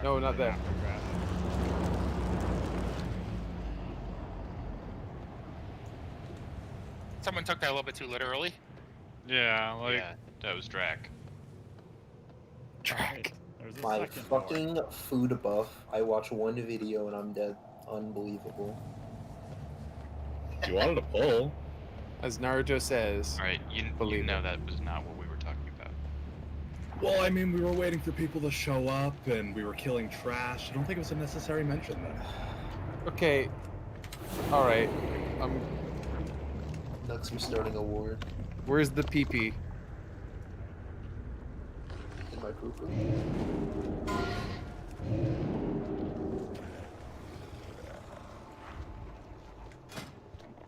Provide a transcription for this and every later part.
No, not there. Someone took that a little bit too literally. Yeah, like that was Drac. Track. My fucking food buff. I watch one video and I'm dead. Unbelievable. You wanted to pull. As Naruto says. Alright, you know that was not what we were talking about. Well, I mean, we were waiting for people to show up, and we were killing trash. I don't think it was a necessary mention, then. Okay. Alright. Nux was starting a war. Where's the PP? In my poo-poo.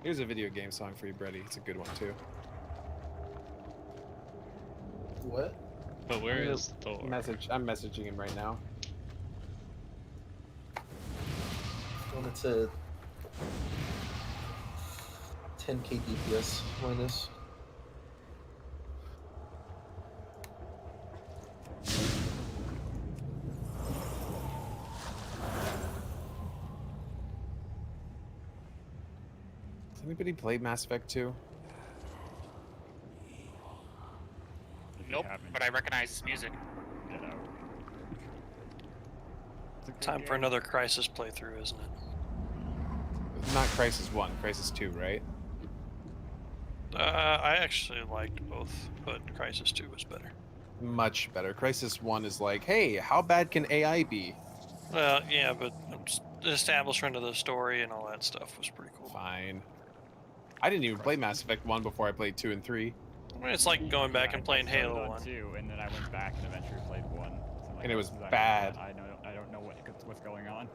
Here's a video game song for you, Brady. It's a good one, too. What? But where is Thor? I'm messaging him right now. Well, it's a 10k DPS minus. Does anybody play Mass Effect 2? Nope, but I recognize his music. Get out. Time for another Crisis playthrough, isn't it? Not Crisis 1, Crisis 2, right? I actually liked both, but Crisis 2 was better. Much better. Crisis 1 is like, hey, how bad can AI be? Well, yeah, but the establishment of the story and all that stuff was pretty cool. Fine. I didn't even play Mass Effect 1 before I played 2 and 3. I mean, it's like going back and playing Halo 1. 2, and then I went back and eventually played 1. So like, And it was this is bad. I don't know what's going on.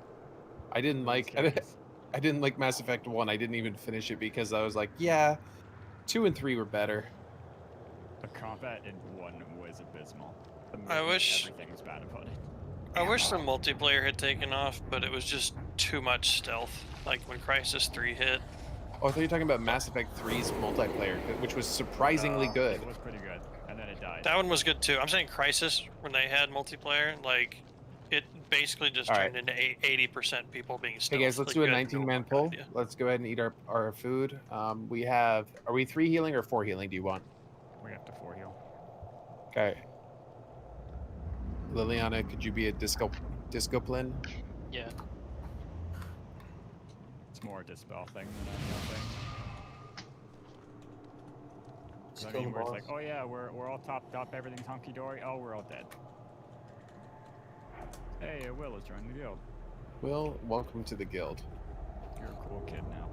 I didn't like Mass Effect 1. I didn't even finish it because I was like, yeah, 2 and 3 were better. The combat in 1 was abysmal. I wish everything was bad about it. I wish the multiplayer had taken off, but it was just too much stealth. Like when Crisis 3 hit. Oh, I thought you were talking about Mass Effect 3's multiplayer, which was surprisingly good. It was pretty good, and then it died. That one was good too. I'm saying Crisis, when they had multiplayer, like, it basically just turned into 80% people being stealth. Hey guys, let's do a 19-man pull. Let's go ahead and eat our food. We have, are we 3 healing or 4 healing? Do you want? We have to 4 heal. Okay. Liliana, could you be a discipline? Yeah. It's more a dispel thing than anything. I mean, where it's like, oh yeah, we're all topped up, everything's hunky dory. Oh, we're all dead. Hey, Will has joined the guild. Will, welcome to the guild. You're a cool kid now.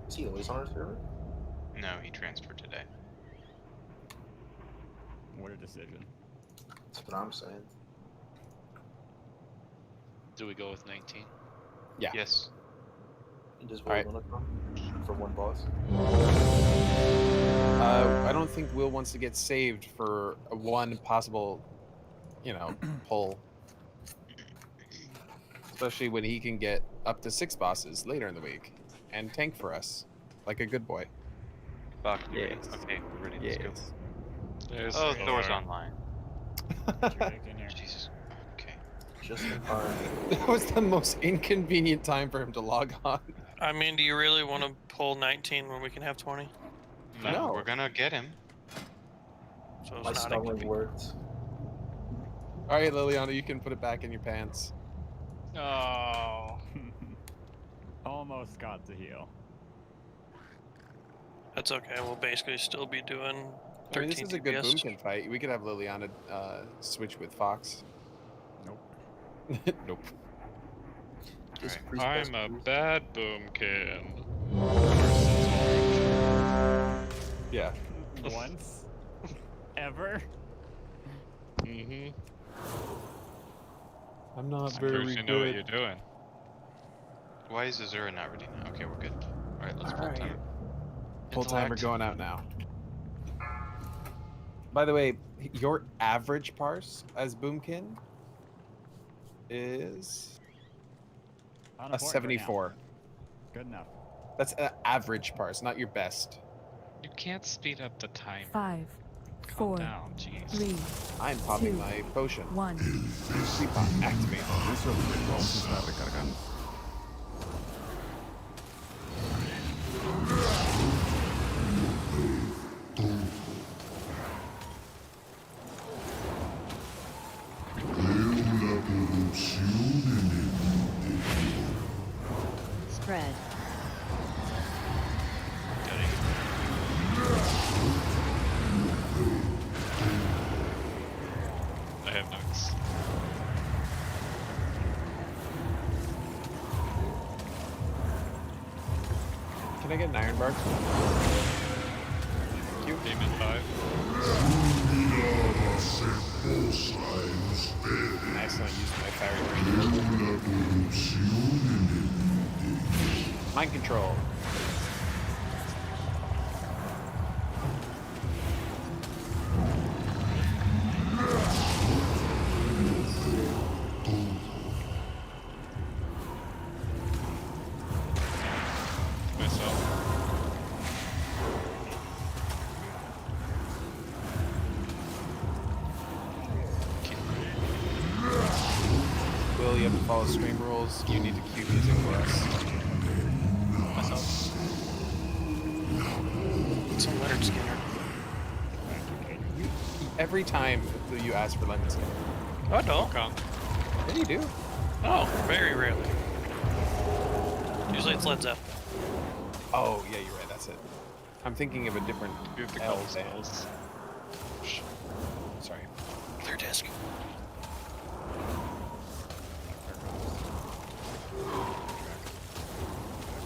Is he always on our server? No, he transferred today. What a decision. That's what I'm saying. Do we go with 19? Yeah. Yes. And does Will want to come for one boss? I don't think Will wants to get saved for one possible, pull. Especially when he can get up to 6 bosses later in the week and tank for us, like a good boy. Fuck, yes. Okay, we're ready. Let's go. There's Thor's online. Jesus. Okay. Just in time. That was the most inconvenient time for him to log on. I mean, do you really want to pull 19 when we can have 20? No, we're gonna get him. So My spelling worked. Alright, Liliana, you can put it back in your pants. Oh. Almost got to heal. That's okay, we'll basically still be doing 13 I mean, this is a good DPS. boomkin fight. We could have Liliana switch with Fox. Nope. Nope. Right. I'm a bad boomkin. Yeah. Once? Ever? Mm-hmm. I'm not I very know good. what you're doing. Why is Azura not ready now? Okay, we're good. Alright, let's pull time. Full timer going out now. By the way, your average parse as Boomkin is a 74. Right, good enough. That's an average parse, not your best. You can't speed up the timer. 5, Calm down, jeez. 3, I'm popping 2, my potion. 1. Sleep pot activate. Eso se está recargando. Spread. I have notes. Can I get an iron bar? Cute. Demon 5. I accidentally used my fiery version. Mind control. Myself. Will, you have to follow stream rules. You need to cue music for us. Myself. Some Leonard Skinner. Every time you ask for lemon skin. Oh, no. Kong. What do you do? Oh, very rarely. Usually it's Led Zeppelin. Oh, yeah, you're right. That's it. I'm thinking of a different You have to L call band. spells. Sorry. Clear disc.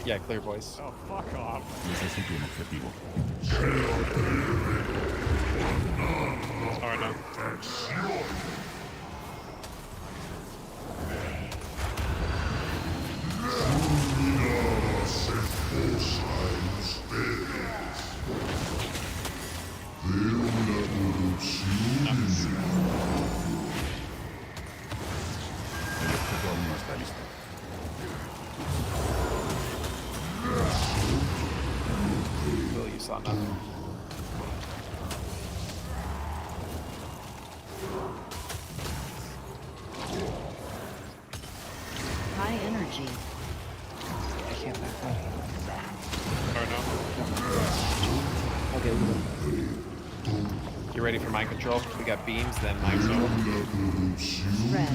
Yeah, clear voice. Oh, fuck off. Necesito un objetivo. Or no. Nice. El objeto aún no está listo. Will, you saw nothing. High energy. Or no. You ready for mind control? We got beams, then mind control. Spread.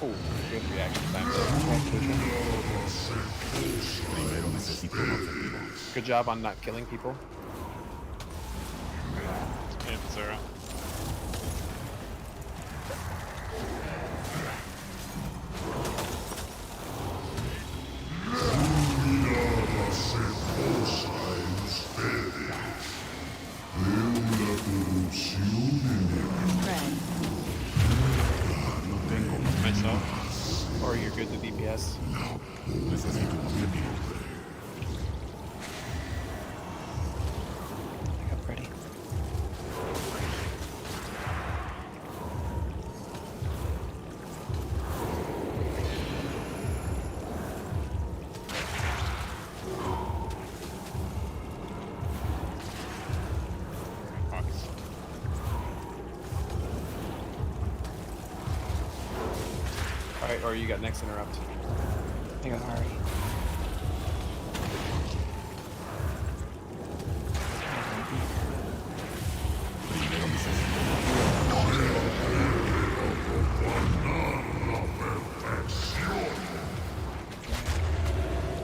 Oh, good reaction time. Primero necesito un objetivo. Good job on not killing people. And 0. Spread. No tengo. Myself. Or you're good to DPS. Necesito un objetivo. Ready. Fox. Alright, or you got next interrupt. I got Ari. Primero necesito.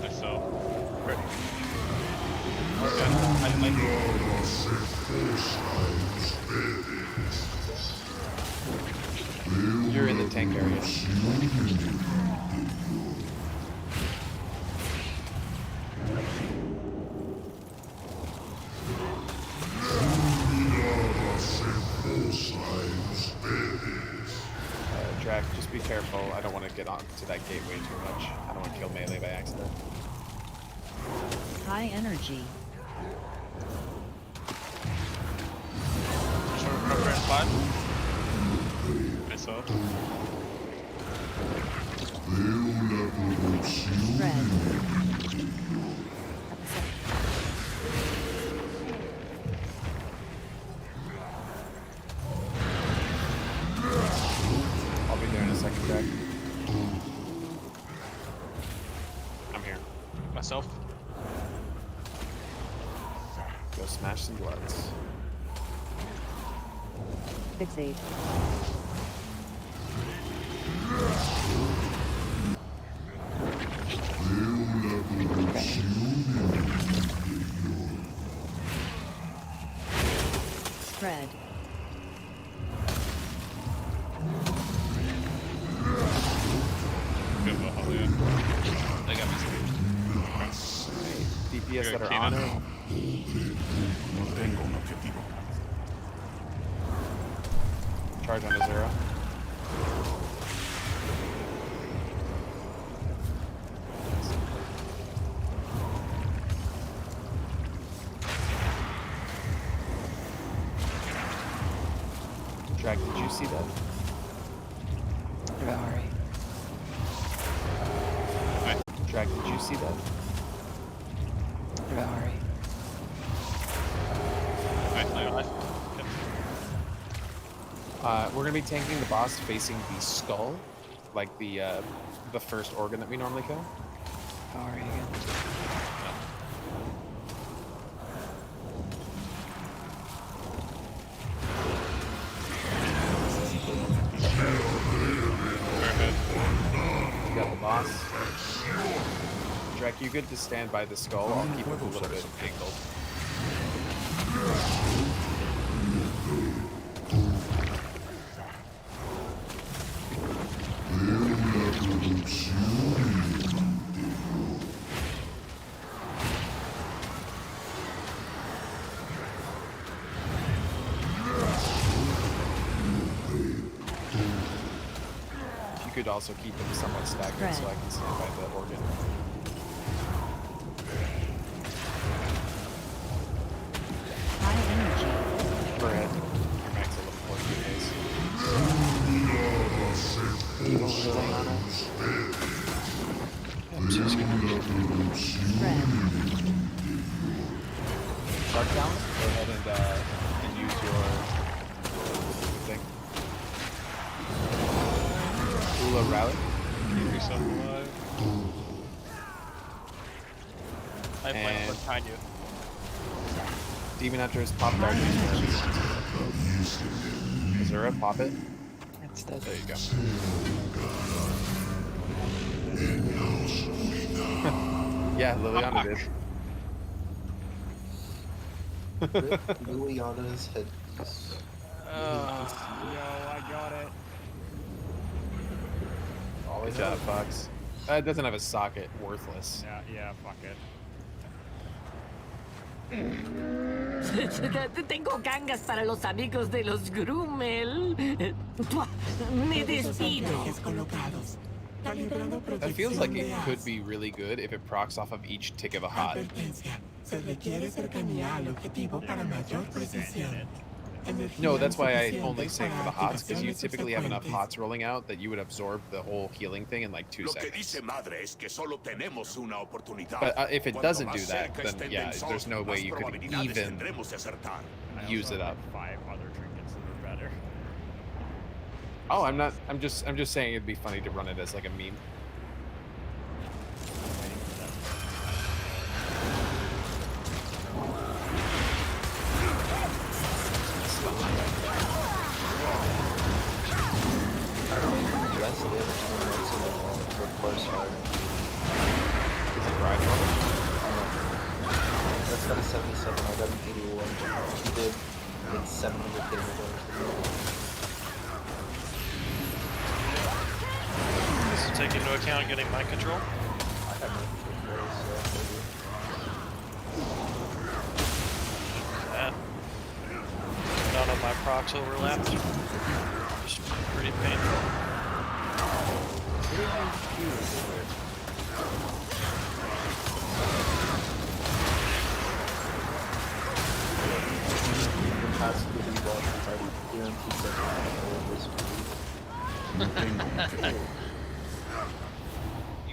Myself. Ready. You're in the tank area. Drac, just be careful. I don't want to get onto that gateway too much. I don't want to kill melee by accident. High energy. Short cover in 5. Myself. myself. Go smash some bloods. Fixate. Spread. Good Valhalla. They got me squeezed. DPS that are Keen on on. it. No tengo un objetivo. Charge on a 0. Drag, did you see that? Drag, did you see that? We're gonna be tanking the boss facing the skull, like the first organ that we normally kill. You got the boss. Drek, you good to stand by the skull? I'll keep it a little bit angled. You could also keep them somewhat staggered so I can stand by the organ. High energy. Per head. Your max level 4 days. Evil healing on us. I'm just gonna Spread. Shark down. Go ahead and use your thing. Ula rally. Keep yourself alive. I plan to look behind you. Demon Hunters, pop darkness. Azura, pop it. There you go. Yeah, Liliana did. Liliana's headpiece. Yo, I got it. Good job, Fox. It doesn't have a socket. Worthless. Yeah, fuck it. Tengo gangas para los amigos de los Grummel. Me despido. That feels like it could be really good if it procs off of each tick of a hot. No, that's why I only say for the hots, because you typically have enough hots rolling out that you would absorb the whole healing thing in like 2 seconds. But if it doesn't do that, then yeah, there's no way you could even use it up. 5 other trinkets that are better. Oh, I'm just saying it'd be funny to run it as like a meme. Less damage than what's in the course hard. Is it ride rolling? That's got a 77, I got an 81. He did like 700 damage. This will take into account getting mind control. I have no control, That. None of my procs overlapped. Just pretty painful.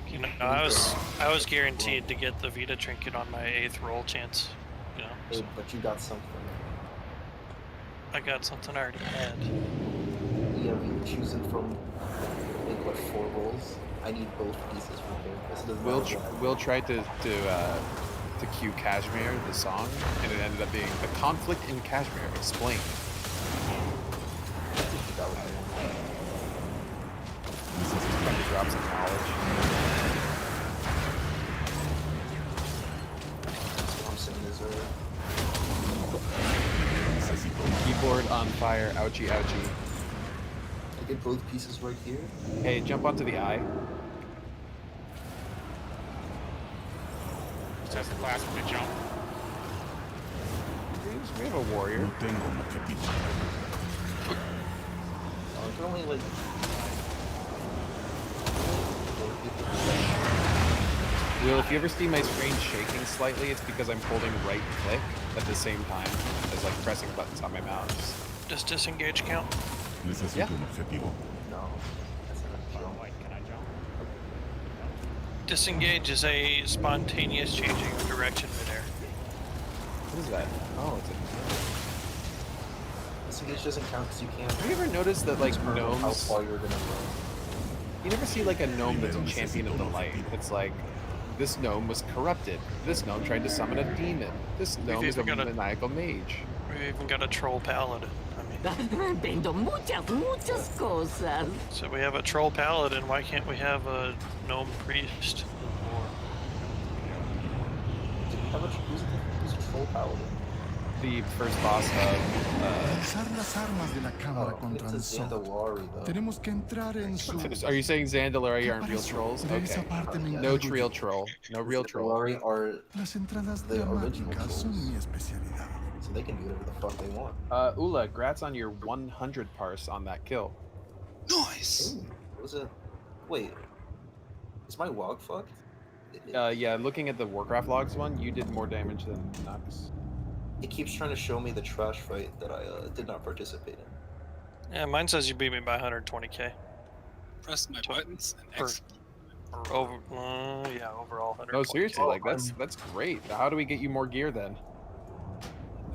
You know, I was guaranteed to get the Vita trinket on my 8th roll chance. You know, Hey, but you got something. I got something I already had. Yeah, we were choosing from, I think, what, 4 rolls? I I need both pieces from here. This doesn't Will matter what. Will tried to cue Kashmir, the song, and it ended up being the conflict in Kashmir explained. That would be one. Trying to drop some knowledge. I'm saying is Keyboard on fire. Ouchie, ouchie. I get both pieces right here. Hey, jump onto the eye. Just the last one to jump. We have a warrior. No tengo un objetivo. I can only like. Will, if you ever see my screen shaking slightly, it's because I'm holding right click at the same time as like pressing buttons on my mouse. Does disengage count? Necesito Yeah. un objetivo. No. That's not a jump. Wait, can I jump? Disengage is a spontaneous changing of direction midair. What is that? Oh, it's a... Disengage doesn't count because you can't. Have you ever noticed that like determine how gnomes? far you're gonna run. You never see like a gnome that's a champion of the light. It's like, this gnome was corrupted. This gnome tried to summon a demon. This gnome is a even got a- maniacal mage. We've even got a troll paladin. I mean, Vendo muchas cosas. so we have a troll paladin. Why can't we have a gnome priest? How much? Who's a troll paladin? The first boss of Usar las armas de la cámara Oh, contra it's a el sol. Zandalari though. Tenemos que entrar en su... Are you saying Zandalari aren't real Eso, trolls? de esa Okay. parte me No encargo real yo. troll. No real troll. Zandalari are Las entradas The original dramáticas son trolls. mi especialidad. so they can do whatever the fuck they want. Ula, grats on your 100 parse on that kill. Nice. Ooh, what was it? Wait, is my wog fucked? Yeah, looking at the Warcraft logs one, you did more damage than Nux. It keeps trying to show me the trash fight that I did not participate in. Yeah, mine says you beat me by 120k. Press my buttons and Per- execute. Or over, yeah, overall 120k. No, seriously, like that's great. How do we get you more gear then?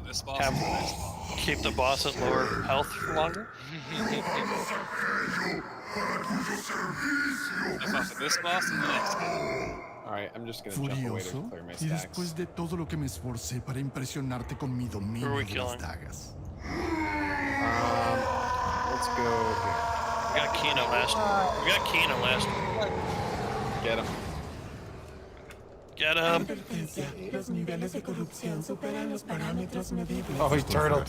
This boss Have- and the next boss. Keep the boss at lower health for longer. If I for this boss and the next boss. Alright, I'm just gonna jump away to Furioso. clear my Y stacks. después de todo lo que me esforcé para impresionarte con mi dominio Who are we de las killing? dagas. Let's go here. We got Kino last. We got Kino last. Get him. Get him. Oh, he turtled.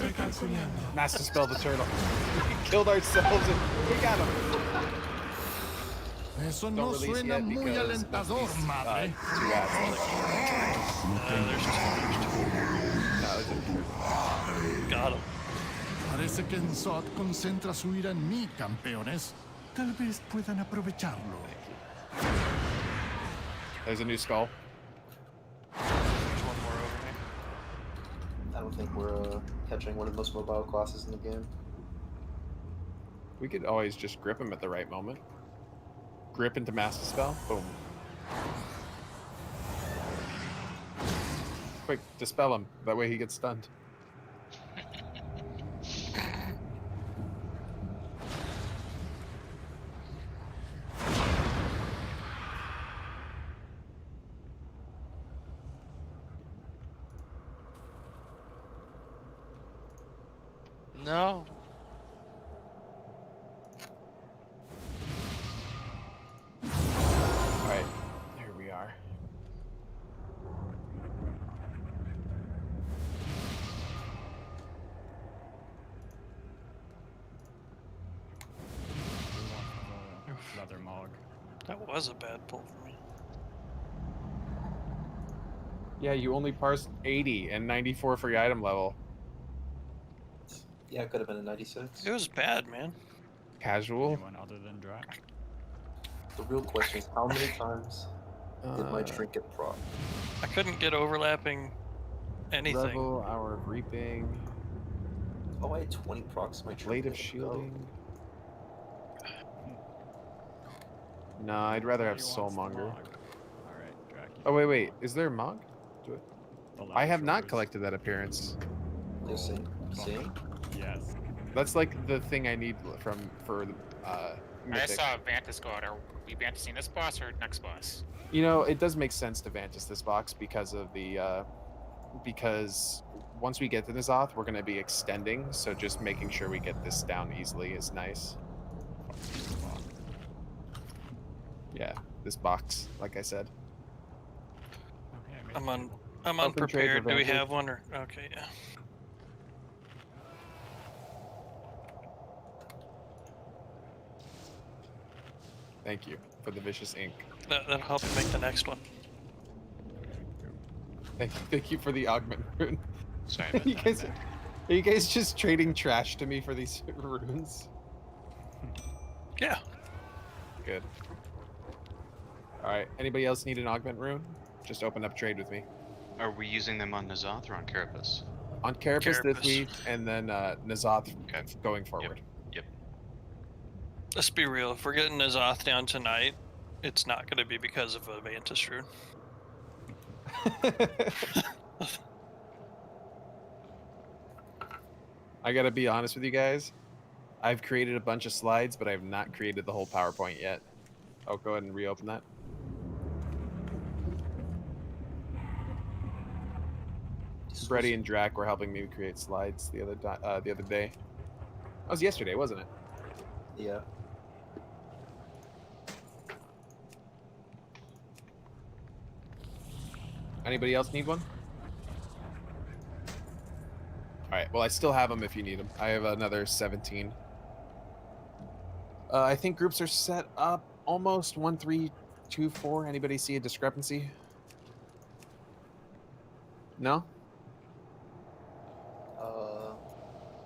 Master spell the turtle. We killed ourselves and we got him. Eso Don't no release suena yet muy because alentador, madre. two ads. There's two. No, it was Got him. Parece que Enzot concentra su ira en mí, campeones. Tal vez puedan aprovecharlo. There's a new skull. There's one more over here. I don't think we're catching one of the most mobile classes in the game. We could always just grip him at the right moment. Grip into Master Spell. Boom. Quick, dispel him. That way he gets stunned. No. Alright, here we are. Leather mog. That was a bad pull for me. Yeah, you only parsed 80 and 94 for your item level. Yeah, it could have been a 96. It was bad, man. Casual. Anyone other than Drac? The real question is, how many times did my Uh, trinket proc? I couldn't get overlapping anything. Level, Hour of Reaping, Oh, I had 20 procs my Blade trinket. of Shielding. No, I'd rather have Soulmonger. Alright, Drac. Oh, wait. Is there a Mog? Do it. The I have not Laboratories. collected that appearance. Oh, see? See? Yes. That's like the thing I need for the I saw Vantis go out. Are we Vantising this boss or next boss? You know, it does make sense to Vantis this box because of the because once we get to N'Zoth, we're going to be extending. So just making sure we get this down easily is nice. Yeah, this box, like I said. Okay, I'm Open unprepared. trade Do we advantage. have one or okay? Yeah. Thank you for the vicious ink. That'll help make the next one. Thank you for the augment rune. Sorry about you that. guys, are you guys just trading trash to me for these runes? Yeah. Good. All right. Anybody else need an augment rune? Just open up trade with me. Are we using them on N'Zoth or on Carapace? On Carapace this Carapace. week, and then N'Zoth Okay. going forward. Yep. Let's be real. If we're getting N'Zoth down tonight, it's not going to be because of a Vantis rune. I gotta be honest with you guys. I've created a bunch of slides, but I have not created the whole PowerPoint yet. Oh, go ahead and reopen that. Brady and Drac were helping me create slides the other day. That was yesterday, wasn't it? Yeah. Anybody else need one? All right. Well, I still have them if you need them. I have another 17. I think groups are set up almost 1, 3, 2, 4. Anybody see a discrepancy? No?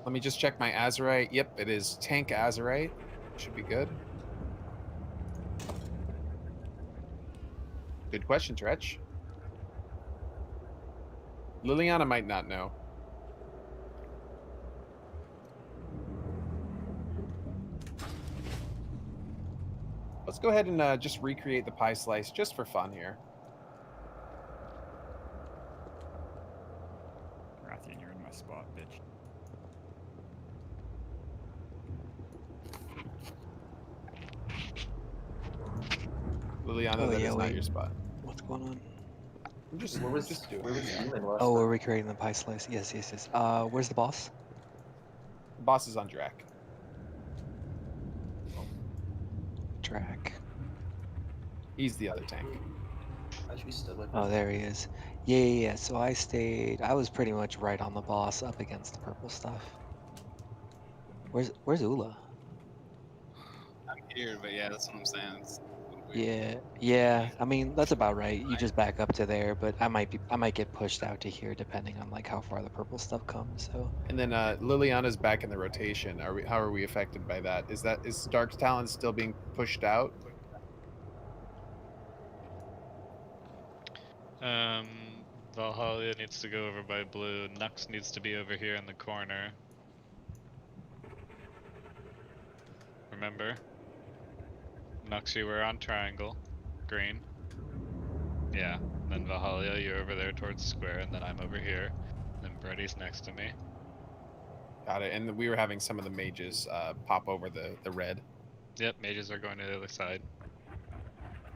Let me just check my Azurite. Yep, it is tank Azurite. Should be good. Good question, Tretch. Liliana might not know. Let's go ahead and just recreate the pie slice just for fun here. Rathian, you're in my spot, bitch. Liliana, that is not your spot. What's going on? Where was Demon last Oh, time? we're recreating the pie slice. Yes. Where's the boss? The boss is on Drac. Drac. He's the other tank. Actually, still like. Oh, there he is. Yeah. So I was pretty much right on the boss up against the purple stuff. Where's Ula? I'm here, but yeah, that's what I'm saying. It's weird. Yeah. I mean, that's about right. You just back up to there, but I might get pushed out to here depending on like how far the purple stuff comes. So. And then Liliana's back in the rotation. How are we affected by that? Is Dark Talon still being pushed out? Valhalla needs to go over by blue. Nux needs to be over here in the corner. Remember? Nux, you were on triangle. Green. Yeah. Then Valhalla, you're over there towards square, and then I'm over here. Then Brady's next to me. Got it. And we were having some of the mages pop over the red. Yep, mages are going to the other side.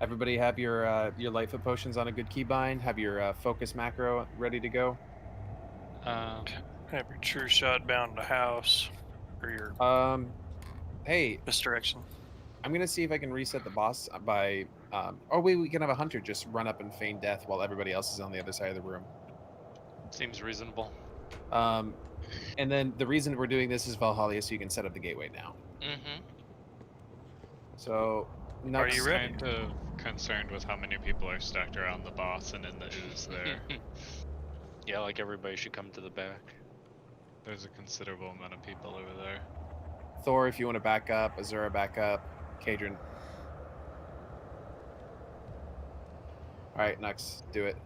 Everybody have your Lightfoot potions on a good keybind. Have your focus macro ready to go. Have your true shot bound to house, or your hey, misdirection. I'm gonna see if I can reset the boss by. Or we can have a hunter just run up and feign death while everybody else is on the other side of the room. Seems reasonable. And then the reason we're doing this is Valhalla, so you can set up the gateway now. Mm-hmm. So. Are you ready? Concerned with how many people are stacked around the boss and in the ooze there. Yeah, like everybody should come to the back. There's a considerable amount of people over there. Thor, if you want to back up, Azura back up, Kadron. Alright, Nux, do it.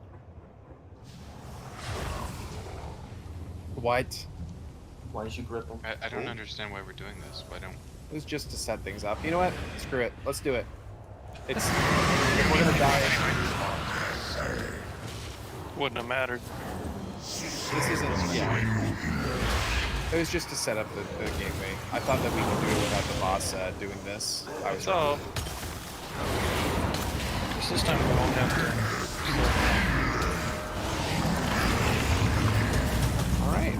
What? Why did you grip him? I don't understand why we're doing this. Why don't... It was just to set things up. You know what? Screw it. Let's do it. It's... If we're gonna die... Wouldn't have mattered. This isn't... Yeah. It was just to set up the gateway. I thought that we could do it without the boss doing this. I was So, this time we won't have to. All right.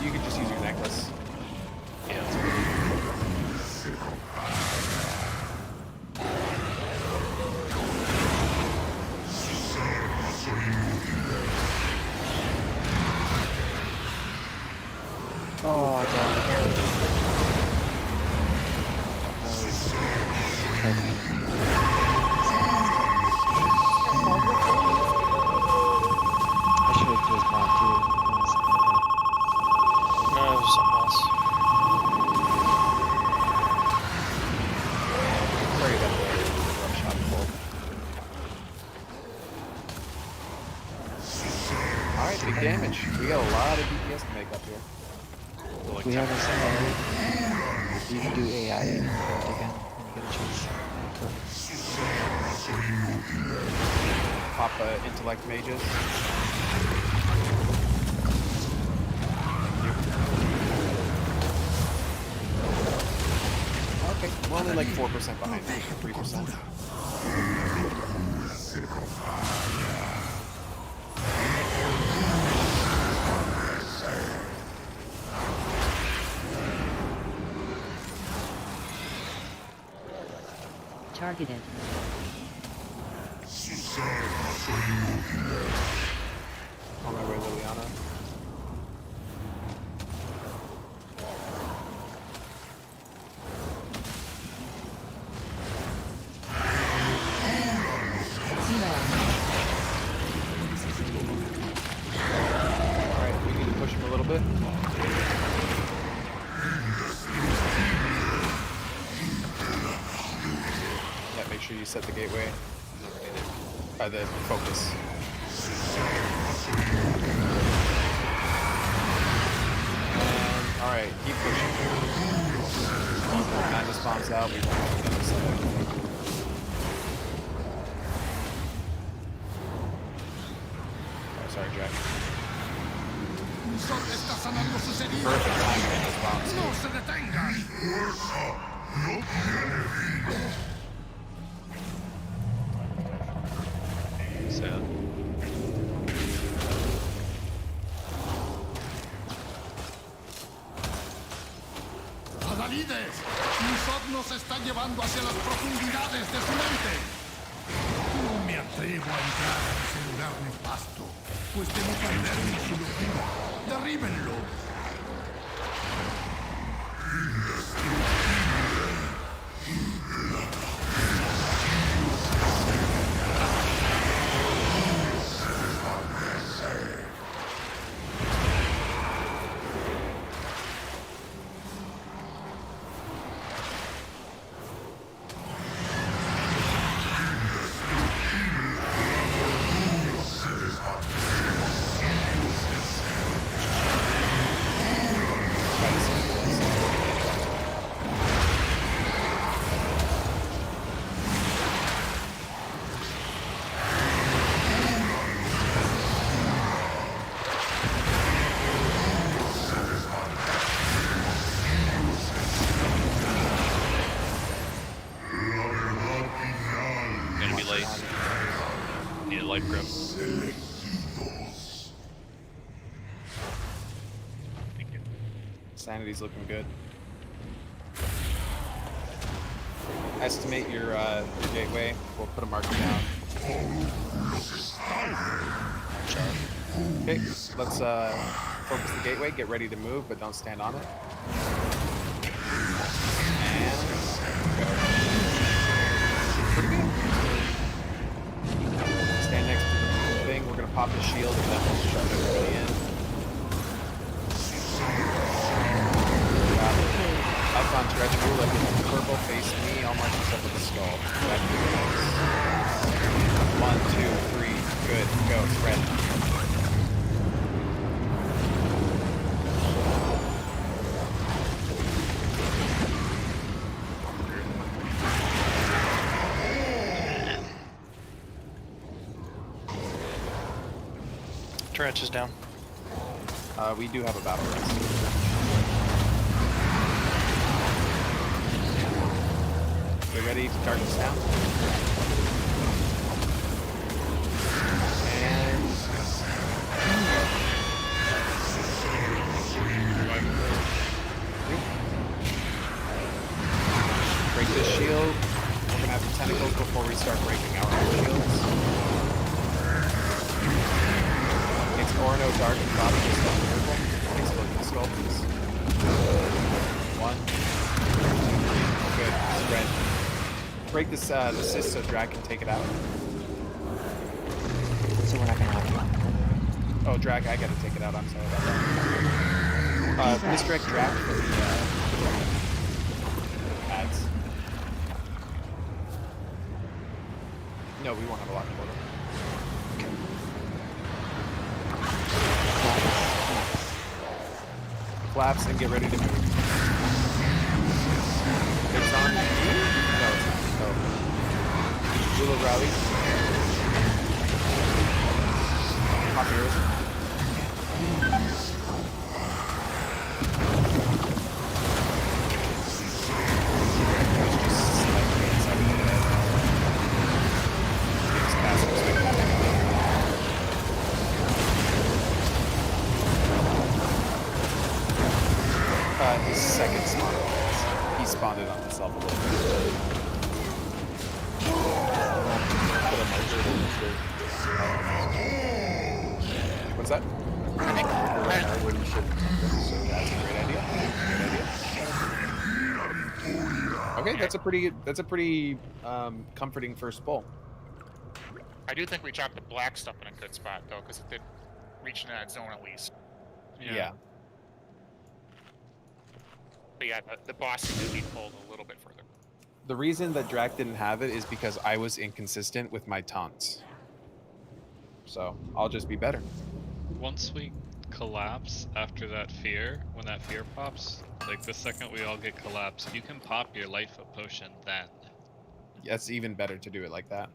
You could just use your necklace. Yeah. Oh, I should have just blocked you. No, it was something else. Sorry about the rush shot pull. Alright, big damage. We got a lot of DPS to make up here. Like We 10%. haven't you can do AI again when you get a chance. Pop intellect mages. Thank you. Okay, we're only like 4% behind me, 3%. Targeted. On my way, Liliana. Alright, we need to push him a little bit. Yeah, make sure you set the gateway. The focus. Alright, keep pushing. Madness bombs out, we won't have to get this Oh, sorry, Jack. Perfect timing in this bombs. ¡No se detengan! Sad. ¡Adalides! Misot nos está llevando hacia las profundidades de su mente. No me atrevo a entrar en ese lugar nefasto, pues debo perderme en su locura. ¡Derríbenlo! Need a life grip. Thank you. Sanity's looking good. Estimate your gateway. We'll put a marker down. Okay, let's focus the gateway. Get ready to move, but don't stand on it. And go. Pretty good. Stand next to the thing. We're gonna pop the shield and then we'll shove everybody in. Up on stretch rule, like purple face me, I'll mark myself with a skull. Back to the nose. 1, 2, 3, good, go, spread. Trench is down. We do have a battle rest. Get ready to darkness down. And break this shield. We're gonna have the tentacles before we start breaking our own shields. It's Orno Dark and Bobby just got miracle. Please look at the skull, please. 1, 2, 3. Good. Spread. Break this assist so Drag can take it out. So we're not gonna have one. Oh, Drag, I gotta take it out. I'm sorry about that. Misdirect Drag for the ads. No, we won't have a locked portal. Collapse and get ready to move. It's on you? No, it's not. Oh. Little rally. Pop yours. Just slightly inside of the head. Gives casters like that. His second spawn. He spawned it on himself a little bit. What's that? That's a great idea. Good idea. Okay, that's a pretty comforting first pull. I do think we dropped the black stuff in a good spot though, because it did reach into that zone at least. Yeah. But yeah, the boss did be pulled a little bit further. The reason that Drac didn't have it is because I was inconsistent with my taunts. So I'll just be better. Once we collapse after that fear, when that fear pops, like the second we all get collapsed, you can pop your life up potion then. Yeah, it's even better to do it like that.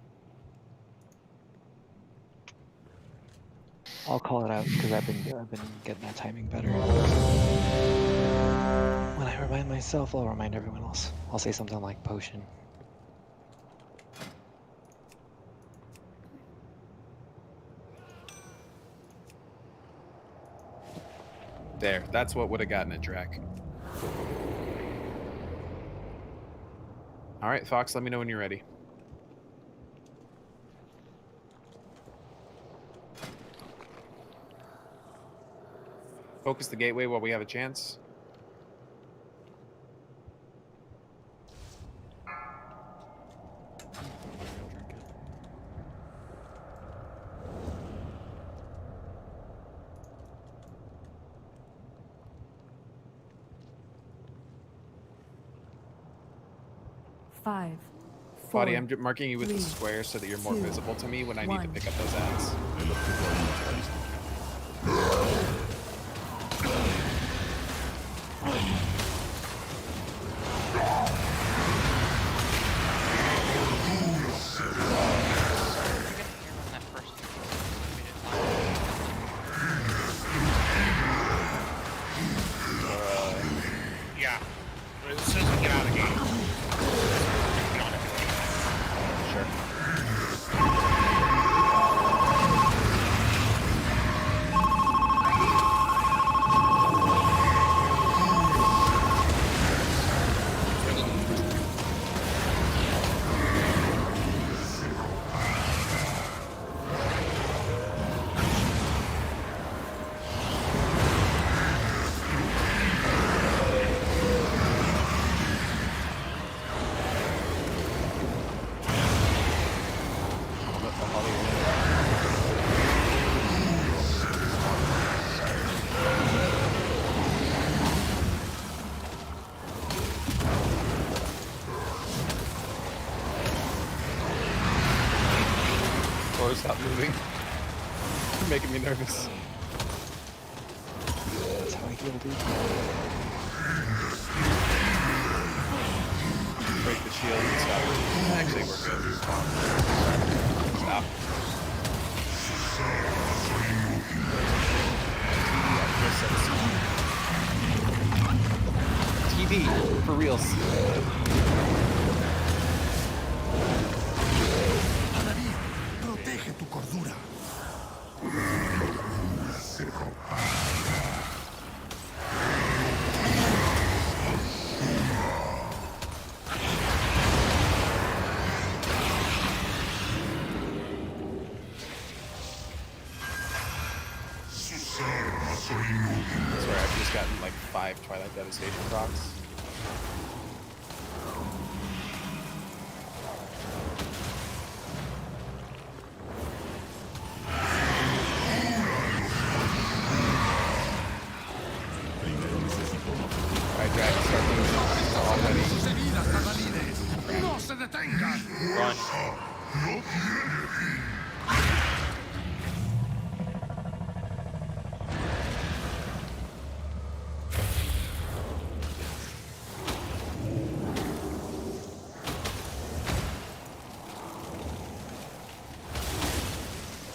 I'll call it out because I've been getting that timing better. When I remind myself, I'll remind everyone else. I'll say something like potion. There, that's what would have gotten it, Drac. All right, Fox, let me know when you're ready. Focus the gateway while we have a chance. Five. Body, I'm marking you with the square so that you're more visible to me when I need to pick up those ads. Yeah. As soon as we get out of the game. Sure. Stop moving. You're making me nervous. That's how I feel, dude. Break the shield and stop. Actually, we're good. Stop. for reals. Adaví, protege tu cordura. Sorry, I've just gotten like 5 Twilight Devastation procs. Alright, Drag, start moving already. Sus heridas, jabalines. No se detengan. Run.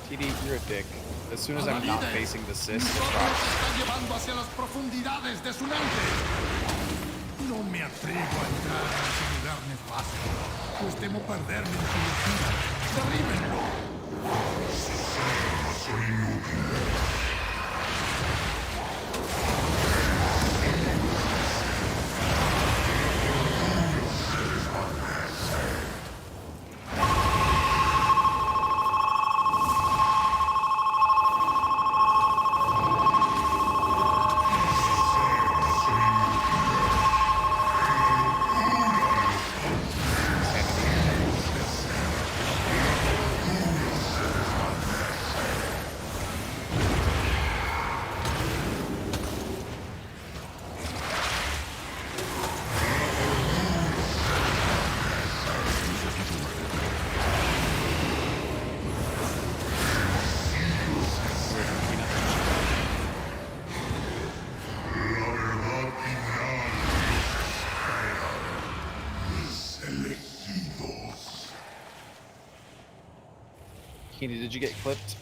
TD, you're a dick. As soon as I'm not facing the cis, the Solo procs. se está llevando hacia las profundidades de su mente. No me atrevo a entrar en ese lugar nefasto, pues temo perderme en su locura. ¡Derríbenlo! Keeney, did you get clipped?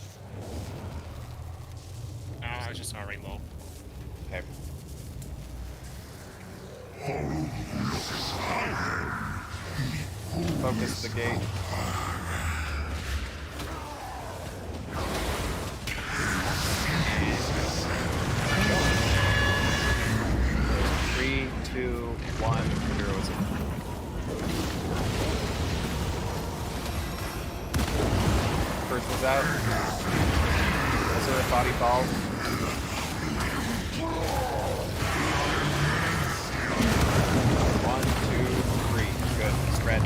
No, I was just already low. Okay. Focus the gate. Three, two, one, heroism. First one's out. Is there a body fall? One, two, three. Good. Spread.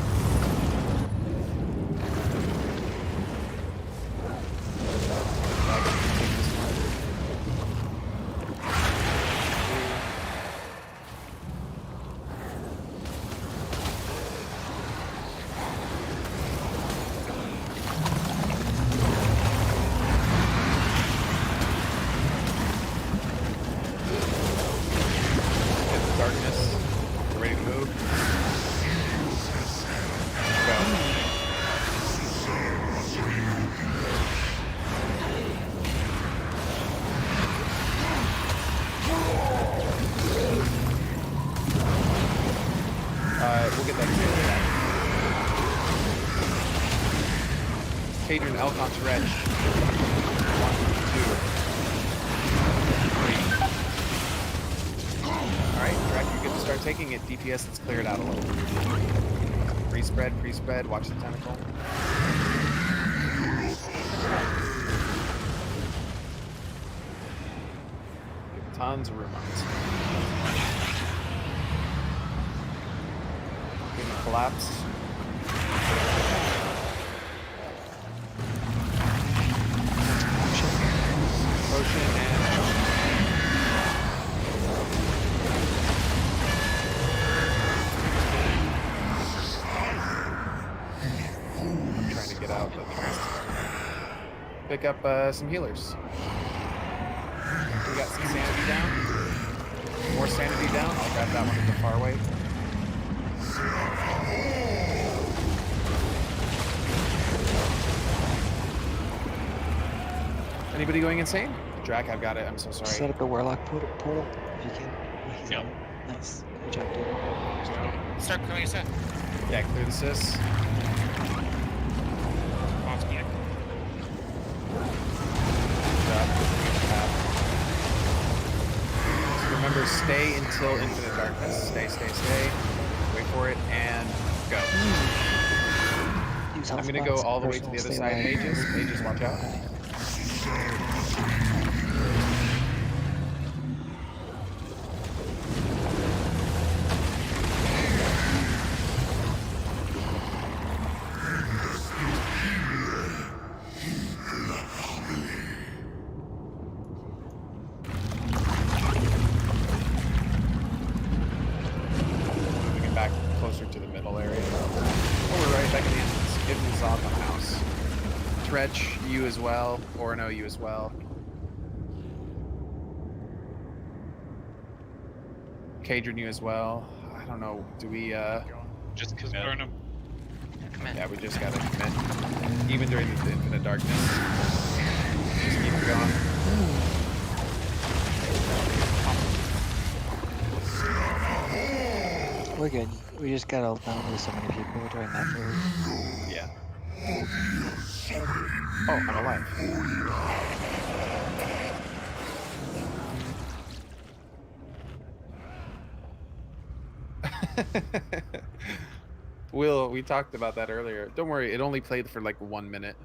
Darkness. We're ready to move. Go. We'll get that together back. Cadron, Elcon's Wretch. 1, 2, 3. Alright, Direct, you're good to start taking it. DPS, let's clear it out a little. Pre-spread, watch the tentacle. Give tons of room on this. Give him a collapse. Potion and get out, but pick up some healers. We got some sanity down. More sanity down. I'll grab that one at the far way. Anybody going insane? Drac, I've got it. I'm so sorry. Set up the warlock portal if you can. Yep. Nice. Cool. jumped in. Start clearing set. Yeah, clear the sys. Box me. Remember, stay until infinite darkness. Stay. Wait for it, and go. I'm gonna go all the way to the other side, mages. Mages, watch out. Moving it back closer to the middle area. Oh, we're right back in the entrance. Give this off on the house. Tretch, you as well. Orno, you as well. Cadron, you as well. I don't know. Do we Just Just commit. burn them. Yeah, we just gotta commit. Even during the infinite darkness. Just keep it going. We're good. We just gotta not lose so many people during that move. Yeah. Oh, I'm alive. Will, we talked about that earlier. Don't worry, it only played for like 1 minute.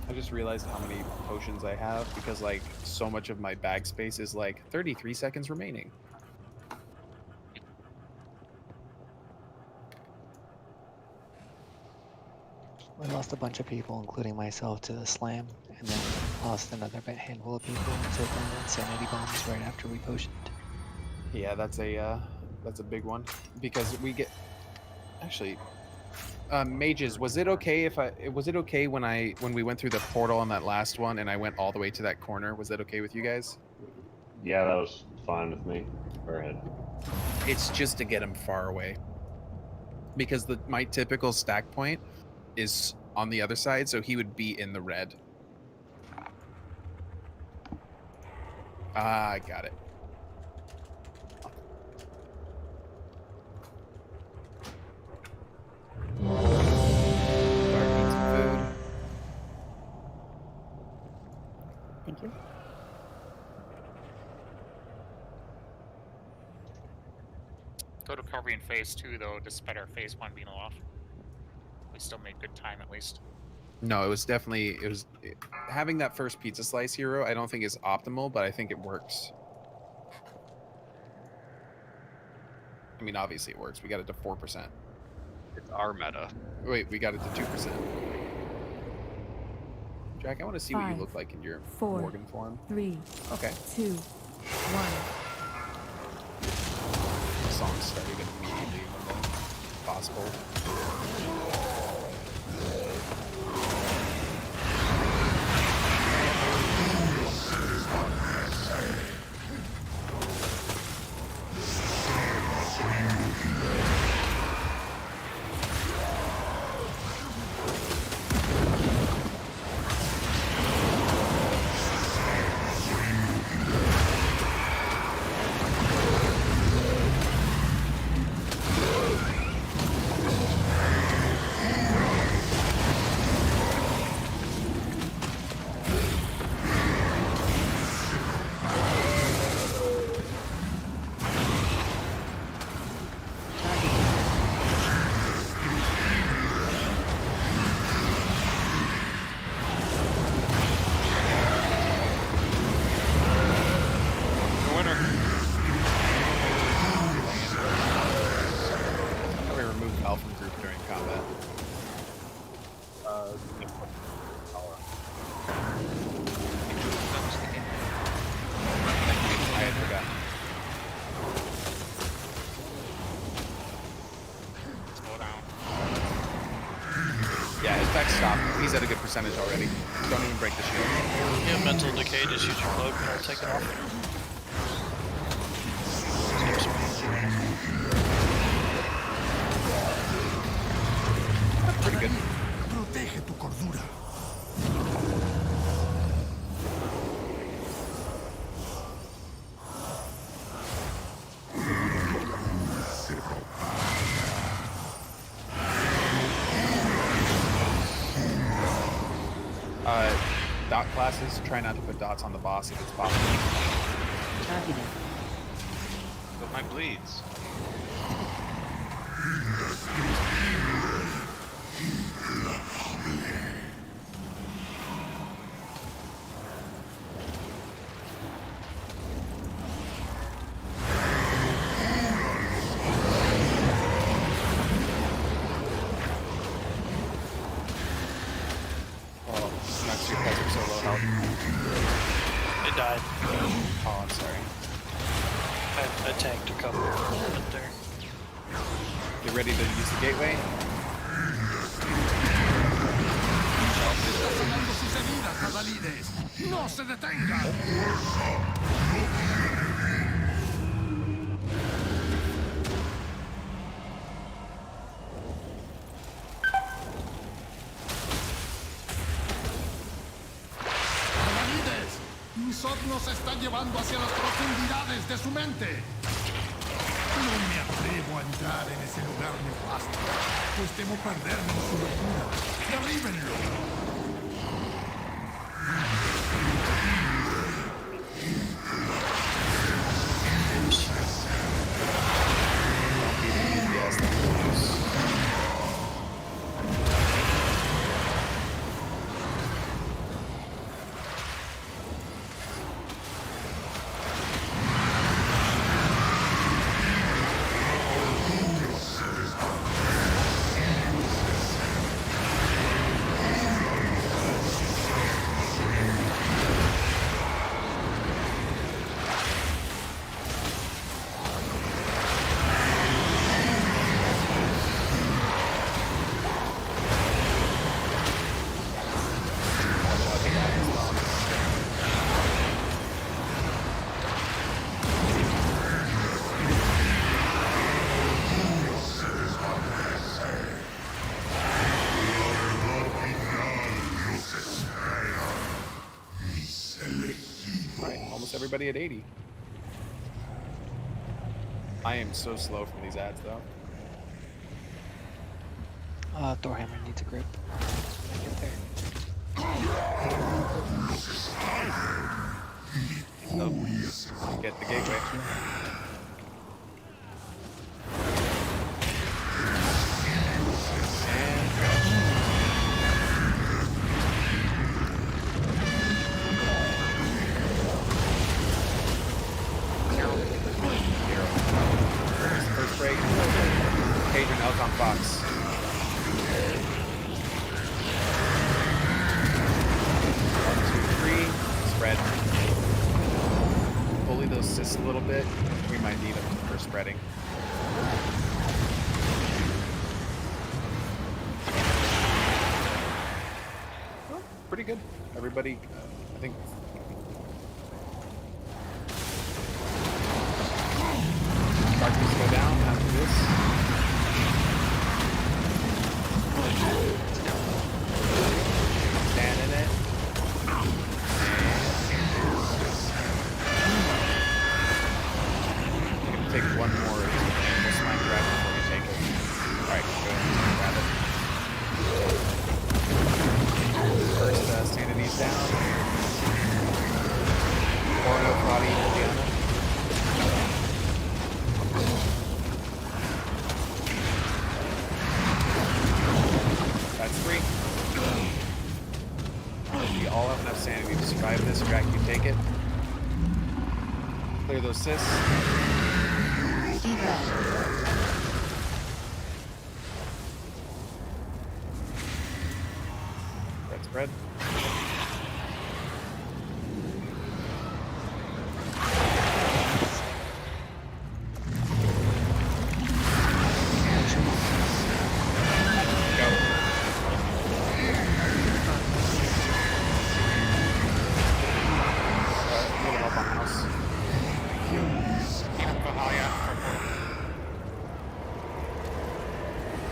I just realized how many potions I have because like so much of my bag space is like 33 seconds remaining. We lost a bunch of people, including myself, to the slam, and then lost another handful of people to the insanity bombs right after we potioned. Yeah, that's a big one because we get actually mages. Was it okay when we went through the portal on that last one and I went all the way to that corner? Was that okay with you guys? Yeah, that was fine with me. Go ahead. It's just to get him far away because my typical stack point is on the other side, so he would be in the red. Ah, I got it. Dark needs some food. Thank you. Go to recovery in phase 2 though, despite our phase 1 being off. We still made good time at least. No, it was having that first pizza slice hero. I don't think is optimal, but I think it works. I mean, obviously it works. We got it to 4%. It's our meta. Wait, we got it to 2%. Jack, I want to see what you look like in your 4, Morgan form. 3, Okay. 2, 1. The song started immediately when possible. He's at a good percentage already. Don't even break the shield. Yeah, mental decay, just use your cloak and I'll take it off. Pretty good. Protege tu cordura. Dot classes, try not to put dots on the boss if it's possible. Copy that. But my bleeds. Oh, Nux, your guys are so low health. It died. Oh, I'm sorry. I tanked a couple up there. Get ready to use the gateway. Está sanando sus heridas, Adalides. ¡No se detengan! Adalides, Misot nos está llevando hacia las profundidades de su mente. No me atrevo a entrar en ese lugar nefasto, pues temo perderme en su locura. ¡Derríbenlo! Yes, that's close. Everybody at 80. I am so slow from these ads, though. Thorhammer needs a grip. I get there. Oh, get the gateway. On Fox. 1, 2, 3. Spread. Bully those cysts a little bit. We might need them for spreading. Oh, pretty good. Everybody, I think. Darkness go down after this. Stand in it. I'm gonna take one more slime grab before we take it. Alright, go ahead and grab it. First, Sanity's down. Orno, Claudia, Juliana. That's 3. We all have enough sanity to survive this. Drac, you take it. Clear those cysts. Red spread.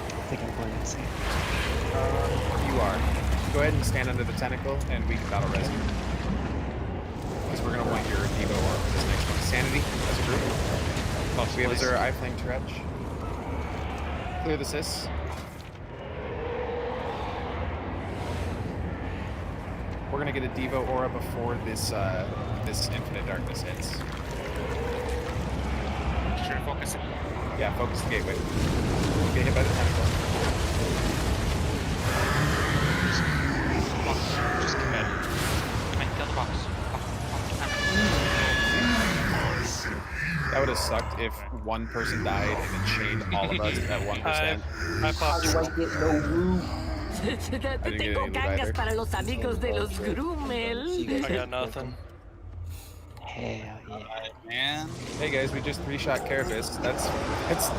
I think I'm going insane. You are. Go ahead and stand under the tentacle, and we can battle res you. Because we're gonna want your Devo or for this next one. Sanity as a group. We have Azura Eye Flame Touretch. Clear the Sys. We're gonna get a Devo aura before this this Infinite Darkness hits. Should I focus? Yeah, focus the gateway. Get hit by the tentacle. Just commit. Kill the box. That would have sucked if one person died and it chained all of us at 1%. I popped. How do I get no loot? Tengo gangas para los amigos de los Grummel. I got nothing. Hell yeah. Man. Hey guys, we just 3-shot Carapace. That's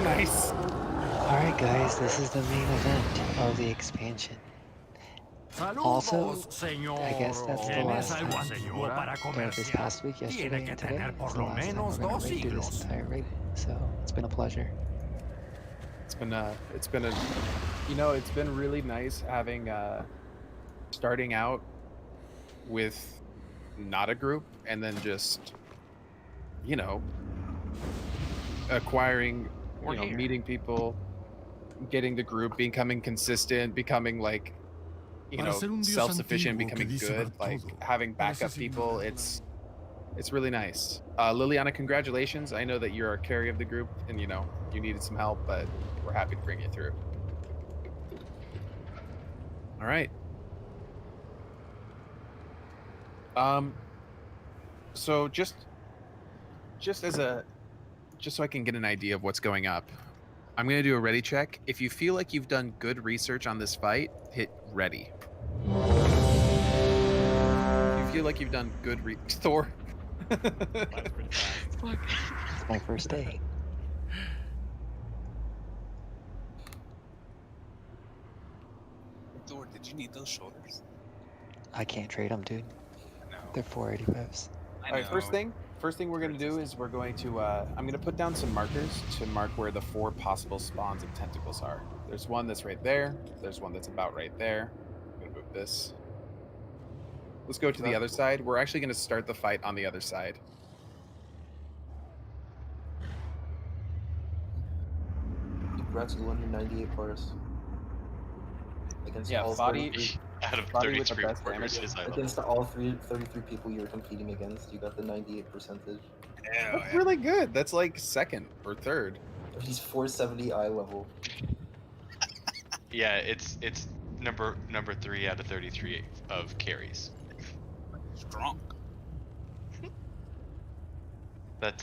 nice. Alright guys, this is the main event of the expansion. Also, I guess that's the last time during this past week, yesterday and today. It's the last time we're going to do this entire raid. So, it's been a pleasure. It's been really nice having starting out with not a group and then just acquiring, meeting people, getting the group, becoming consistent, becoming like self-sufficient, becoming good, like having backup people. It's really nice. Liliana, congratulations. I know that you're a carry of the group and you needed some help, but we're happy to bring you through. All right. So just so I can get an idea of what's going up, I'm going to do a ready check. If you feel like you've done good research on this fight, hit ready. If you feel like you've done good Thor. It's my first day. Thor, did you need those shoulders? I can't trade them, dude. No. They're 485s. All right, first thing we're going to do is we're going to, I'm going to put down some markers to mark where the 4 possible spawns of tentacles are. There's one that's right there. There's one that's about right there. I'm going to move this. Let's go to the other side. We're actually going to start the fight on the other side. Congrats, you won your 98 parts. Against all body 33, Out of body with the 33 best quarters, damage. his eye level. against all 33 people you were competing against, you got the 98 percentage. That's really good. That's like second or third. He's 470 eye level. Yeah, it's number 3 out of 33 of carries. Strong. That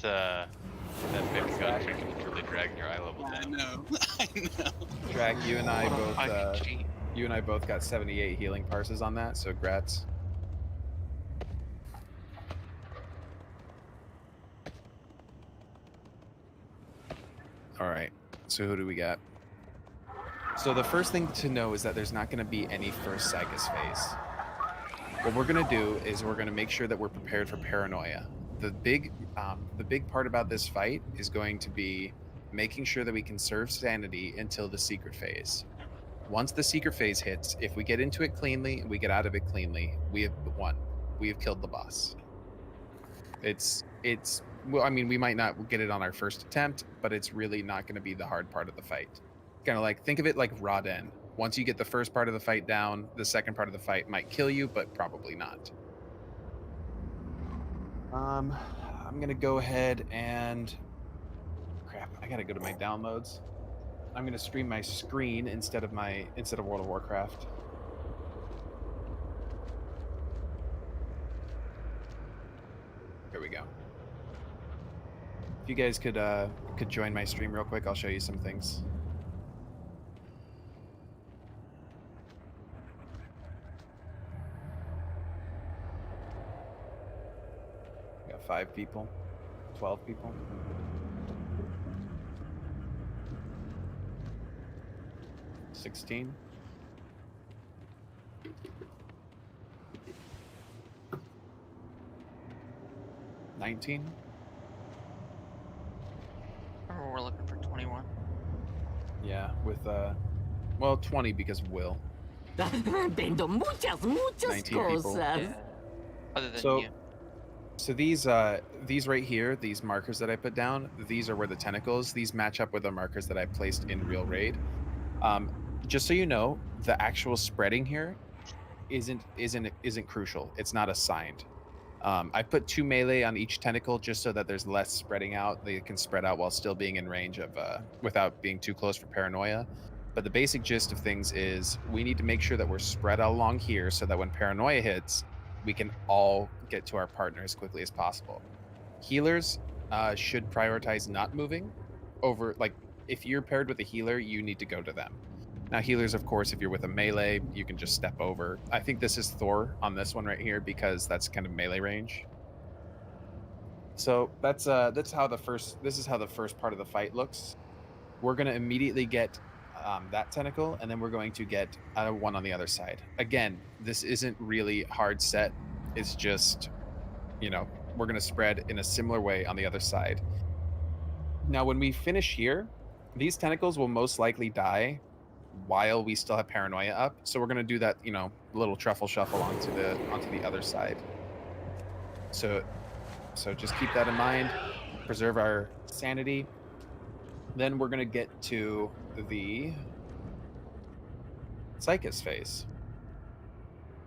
big gun can really drag your eye level I down. know. I know. Drag, you and I both got 78 healing parses on that, so grats. All right, so who do we got? So the first thing to know is that there's not going to be any first Sycus phase. What we're going to do is we're going to make sure that we're prepared for paranoia. The big part about this fight is going to be making sure that we conserve sanity until the secret phase. Once the secret phase hits, if we get into it cleanly and we get out of it cleanly, we have won. We have killed the boss. Well, I mean, we might not get it on our first attempt, but it's really not going to be the hard part of the fight. Kind of like, think of it like Raden. Once you get the first part of the fight down, the second part of the fight might kill you, but probably not. I'm going to go ahead and... Crap, I got to go to my downloads. I'm going to stream my screen instead of World of Warcraft. Here we go. If you guys could join my stream real quick, I'll show you some things. We got 5 people, 12 people. 16. $19. Oh, we're looking for 21. Yeah, with well, 20 because of Will. Vendo muchas 19 people. cosas. Other than So, you. so these right here, these markers that I put down, these are where the tentacles. These match up with the markers that I placed in real raid. Just so you know, the actual spreading here isn't crucial. It's not assigned. I put 2 melee on each tentacle just so that there's less spreading out. They can spread out while still being in range of without being too close for paranoia. But the basic gist of things is we need to make sure that we're spread out along here so that when paranoia hits, we can all get to our partner as quickly as possible. Healers should prioritize not moving over. Like, if you're paired with a healer, you need to go to them. Now, healers, of course, if you're with a melee, you can just step over. I think this is Thor on this one right here because that's kind of melee range. So that's how the first. This is how the first part of the fight looks. We're gonna immediately get that tentacle, and then we're going to get one on the other side. Again, this isn't really hard set. It's just, you know, we're gonna spread in a similar way on the other side. Now, when we finish here, these tentacles will most likely die while we still have paranoia up. So we're going to do that, you know, little truffle shuffle onto the other side. So just keep that in mind, preserve our sanity. Then we're going to get to the Psychus phase.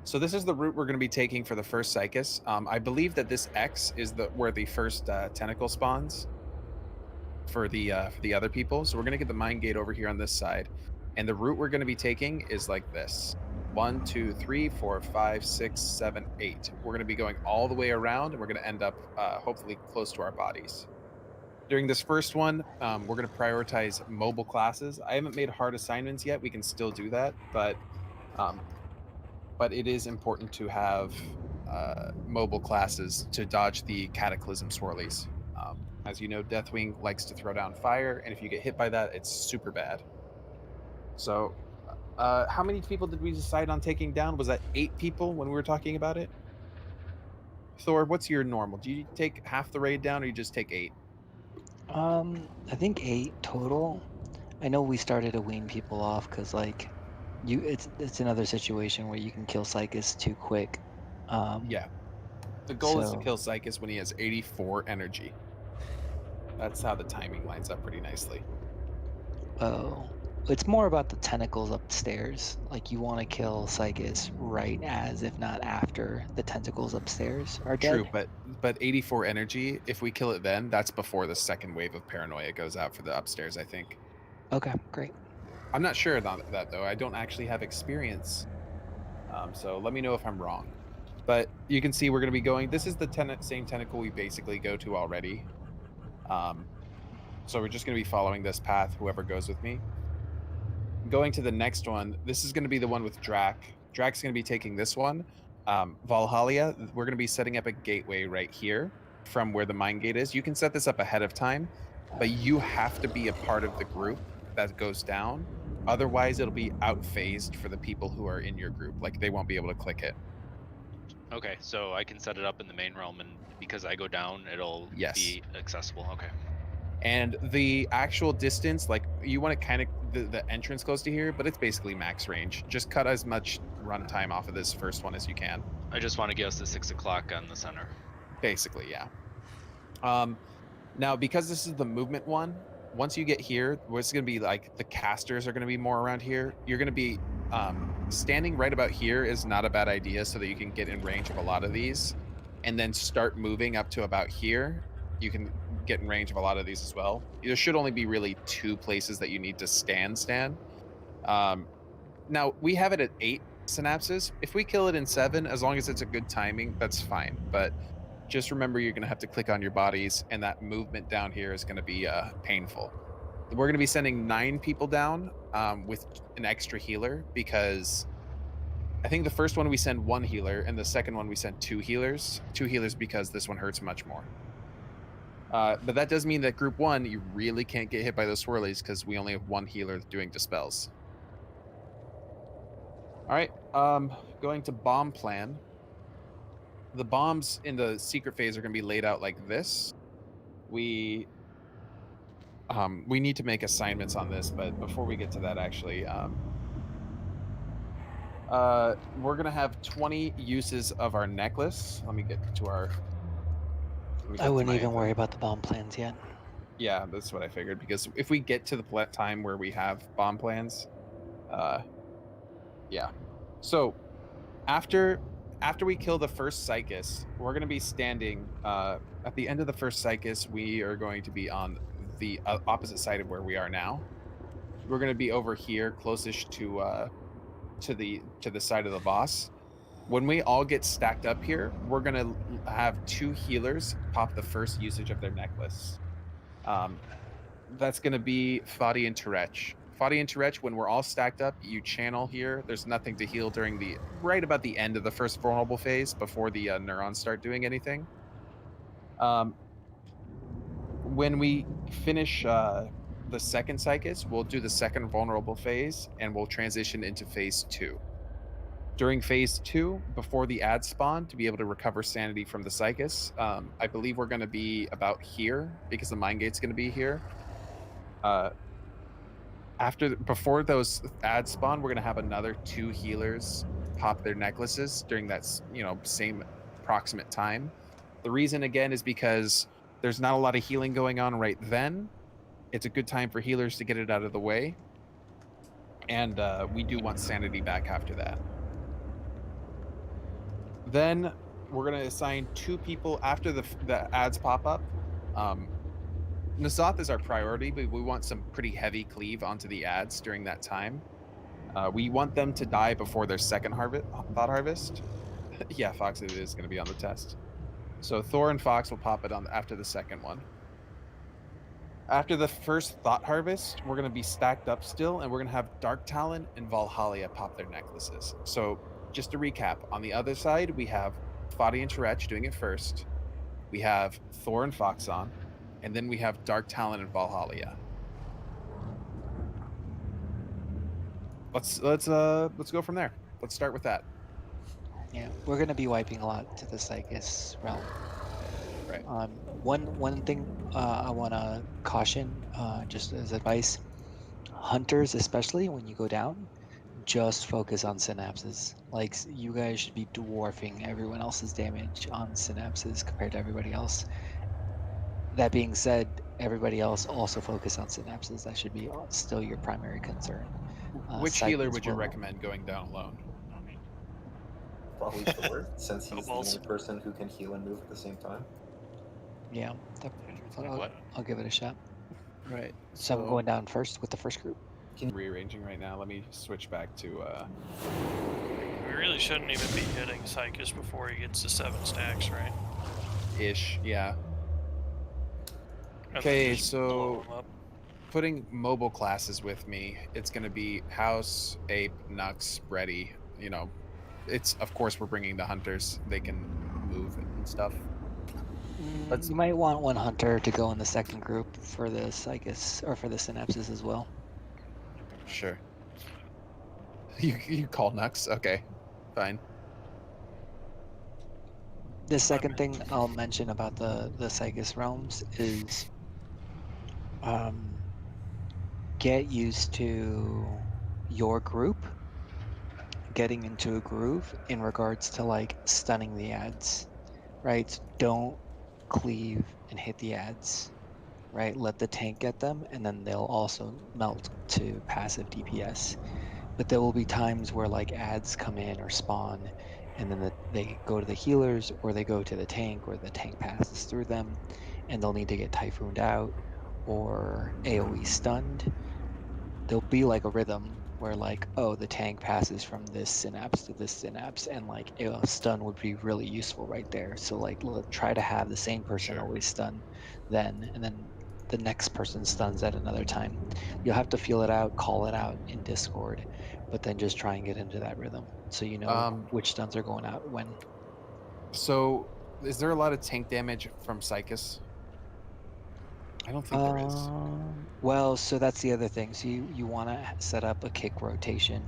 So this is the route we're going to be taking for the first Psychus. I believe that this X is where the first tentacle spawns for the other people. So we're going to get the Mind Gate over here on this side. And the route we're going to be taking is like this. 1, 2, 3, 4, 5, 6, 7, 8. We're going to be going all the way around, and we're going to end up hopefully close to our bodies. During this first one, we're going to prioritize mobile classes. I haven't made hard assignments yet. We can still do that, but it is important to have mobile classes to dodge the Cataclysm swirlies. As you know, Deathwing likes to throw down fire, and if you get hit by that, it's super bad. So, how many people did we decide on taking down? Was that 8 people when we were talking about it? Thor, what's your normal? Do you take half the raid down, or you just take 8? I think 8 total. I know we started to wean people off because, like, it's another situation where you can kill Psychus too quick. Yeah. The goal is to kill Psychus when he has 84 energy. That's how the timing lines up pretty nicely. Oh. It's more about the tentacles upstairs. Like, you want to kill Psychus right as, if not after, the tentacles upstairs are dead. True, but 84 energy, if we kill it then, that's before the second wave of paranoia goes out for the upstairs, I think. Okay, great. I'm not sure about that, though. I don't actually have experience. So let me know if I'm wrong. But you can see we're going to be going... This is the same tentacle we basically go to already. So we're just going to be following this path, whoever goes with me. Going to the next one, this is going to be the one with Drac. Drac's going to be taking this one. Valhalla, we're going to be setting up a gateway right here from where the Mind Gate is. You can set this up ahead of time, but you have to be a part of the group that goes down. Otherwise, it'll be out-phased for the people who are in your group. Like, they won't be able to click it. Okay, so I can set it up in the main realm, and because I go down, it'll be accessible. Okay. And the actual distance, like, you want to kind of the entrance close to here, but it's basically max range. Just cut as much runtime off of this first one as you can. I just want to get us to 6 o'clock on the center. Basically, yeah. Now, because this is the movement one, once you get here, what's going to be like the casters are going to be more around here. You're going to be standing right about here is not a bad idea so that you can get in range of a lot of these, and then start moving up to about here. You can get in range of a lot of these as well. There should only be really 2 places that you need to stand. Now, we have it at 8 synapses. If we kill it in 7, as long as it's a good timing, that's fine. But just remember, you're going to have to click on your bodies, and that movement down here is going to be painful. We're going to be sending 9 people down with an extra healer, because I think the first one we send 1 healer, and the second one we send 2 healers. 2 healers because this one hurts much more. But that does mean that group 1, you really can't get hit by those swirlies because we only have 1 healer doing dispels. All right, going to bomb plan. The bombs in the secret phase are going to be laid out like this. We need to make assignments on this, but before we get to that, actually, We're gonna have 20 uses of our necklace. Let me get to our. I wouldn't even worry about the bomb plans yet. Yeah, that's what I figured. Because if we get to the time where we have bomb plans, yeah. So after we kill the first Psychus, we're gonna be standing at the end of the first Psychus. We are going to be on the opposite side of where we are now. We're gonna be over here, closest to the side of the boss. When we all get stacked up here, we're gonna have 2 healers pop the first usage of their necklace. That's gonna be Fadi and Turech. Fadi and Turech, when we're all stacked up, you channel here. There's nothing to heal during right about the end of the first vulnerable phase before the neurons start doing anything. When we finish the second Psychus, we'll do the second vulnerable phase and we'll transition into phase 2. During phase 2, before the ad spawn, to be able to recover sanity from the Psychus, I believe we're going to be about here because the Mind Gate's going to be here. Before those ads spawn, we're going to have another 2 healers pop their necklaces during that same approximate time. The reason again is because there's not a lot of healing going on right then. It's a good time for healers to get it out of the way, and we do want sanity back after that. Then we're going to assign 2 people after the ads pop up. Nazoth is our priority, but we want some pretty heavy cleave onto the ads during that time. We want them to die before their second thought harvest. Yeah, Fox, it is going to be on the test. So Thor and Fox will pop it on after the second one. After the first thought harvest, we're going to be stacked up still, and we're going to have Dark Talon and Valhalla pop their necklaces. So just to recap, on the other side, we have Fadi and Turech doing it first. We have Thor and Fox on, and then we have Dark Talon and Valhalla. Let's go from there. Let's start with that. Yeah, we're gonna be wiping a lot to the Psychus realm. Right. One thing I want to caution, just as advice, hunters especially when you go down, just focus on synapses. Like you guys should be dwarfing everyone else's damage on synapses compared to everybody else. That being said, everybody else also focus on synapses. That should be still your primary concern. Which healer would you recommend going down alone? Probably Thor, since he's the only person who can heal and move at the same time. Yeah, I'll give it a shot. Right. So I'm going down first with the first group. Rearranging right now. Let me switch back to. We really shouldn't even be hitting Psychus before he gets to 7 stacks, right? Ish, yeah. Okay, so putting mobile classes with me, it's going to be House, Ape, Nux, Reddy. It's of course we're bringing the hunters. They can move and stuff. You might want one hunter to go in the second group for the Psychus or for the synapses as well. Sure. You call Nux? Okay, fine. The second thing I'll mention about the Psychus realms is get used to your group getting into a groove in regards to like stunning the ads, right? Don't cleave and hit the ads, right? Let the tank get them, and then they'll also melt to passive DPS. But there will be times where like ads come in or spawn, and then they go to the healers, or they go to the tank, or the tank passes through them, and they'll need to get typhooned out or AoE stunned. There'll be like a rhythm where like, oh, the tank passes from this synapse to this synapse, and like a stun would be really useful right there. So like try to have the same person always stun then, and then the next person stuns at another time. You'll have to feel it out, call it out in Discord, but then just try and get into that rhythm so you know which stuns are going out when. So is there a lot of tank damage from Psychus? I don't think there is. Well, so that's the other thing. So you want to set up a kick rotation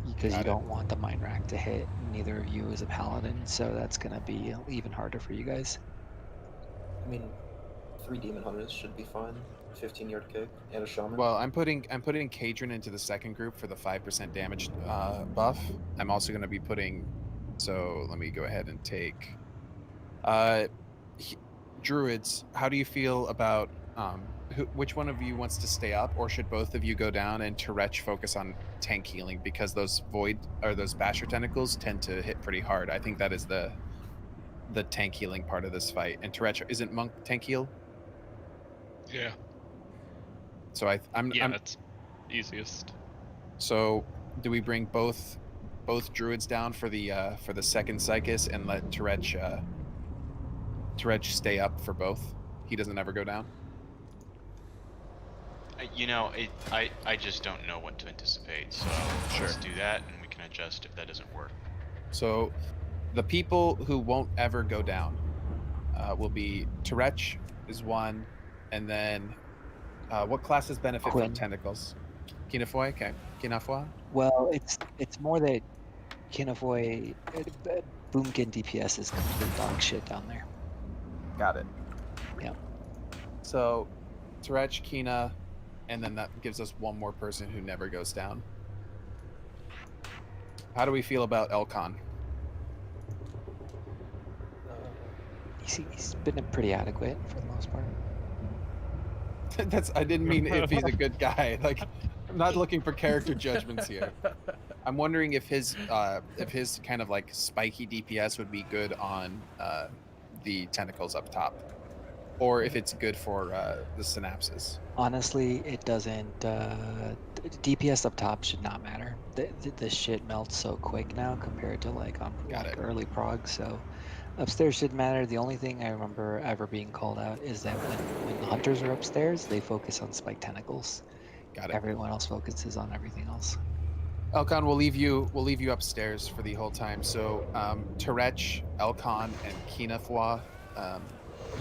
because you don't want the Mind Rack to hit. Neither of you is a paladin, so that's going to be even harder for you guys. I mean, 3 demon hunters should be fine. 15-yard kick and a shaman. Well, I'm putting Kadron into the second group for the 5% damage buff. I'm also going to be putting. So let me go ahead and take. Druids, how do you feel about which one of you wants to stay up, or should both of you go down and Turech focus on tank healing, because those void or those basher tentacles tend to hit pretty hard. I think that is the tank healing part of this fight. And Turech, isn't monk tank heal? Yeah. So I'm it's easiest. So do we bring both druids down for the second Psychus and let Turech stay up for both? He doesn't ever go down. I just don't know what to anticipate, so let's do that, and we can adjust if that doesn't work. So the people who won't ever go down will be Turech is one, and then what classes benefit from tentacles? Kinafoy? Okay. Kinafoy? Well, it's more that Kinafoy, Boomkin DPS is complete dog shit down there. Got it. Yeah. So Turech, Kina, and then that gives us one more person who never goes down. How do we feel about Elkon? He's been pretty adequate for the most part. I didn't mean if he's a good guy. Like, I'm not looking for character judgments here. I'm wondering if his kind of like spiky DPS would be good on the tentacles up top, or if it's good for the synapses. Honestly, it doesn't. DPS up top should not matter. The shit melts so quick now compared to like on early prog. So upstairs should matter. The only thing I remember ever being called out is that when the hunters are upstairs, they focus on spike tentacles. Got it. Everyone else focuses on everything else. Elkon, we'll leave you upstairs for the whole time. So Turech, Elkon, and Kinafoy,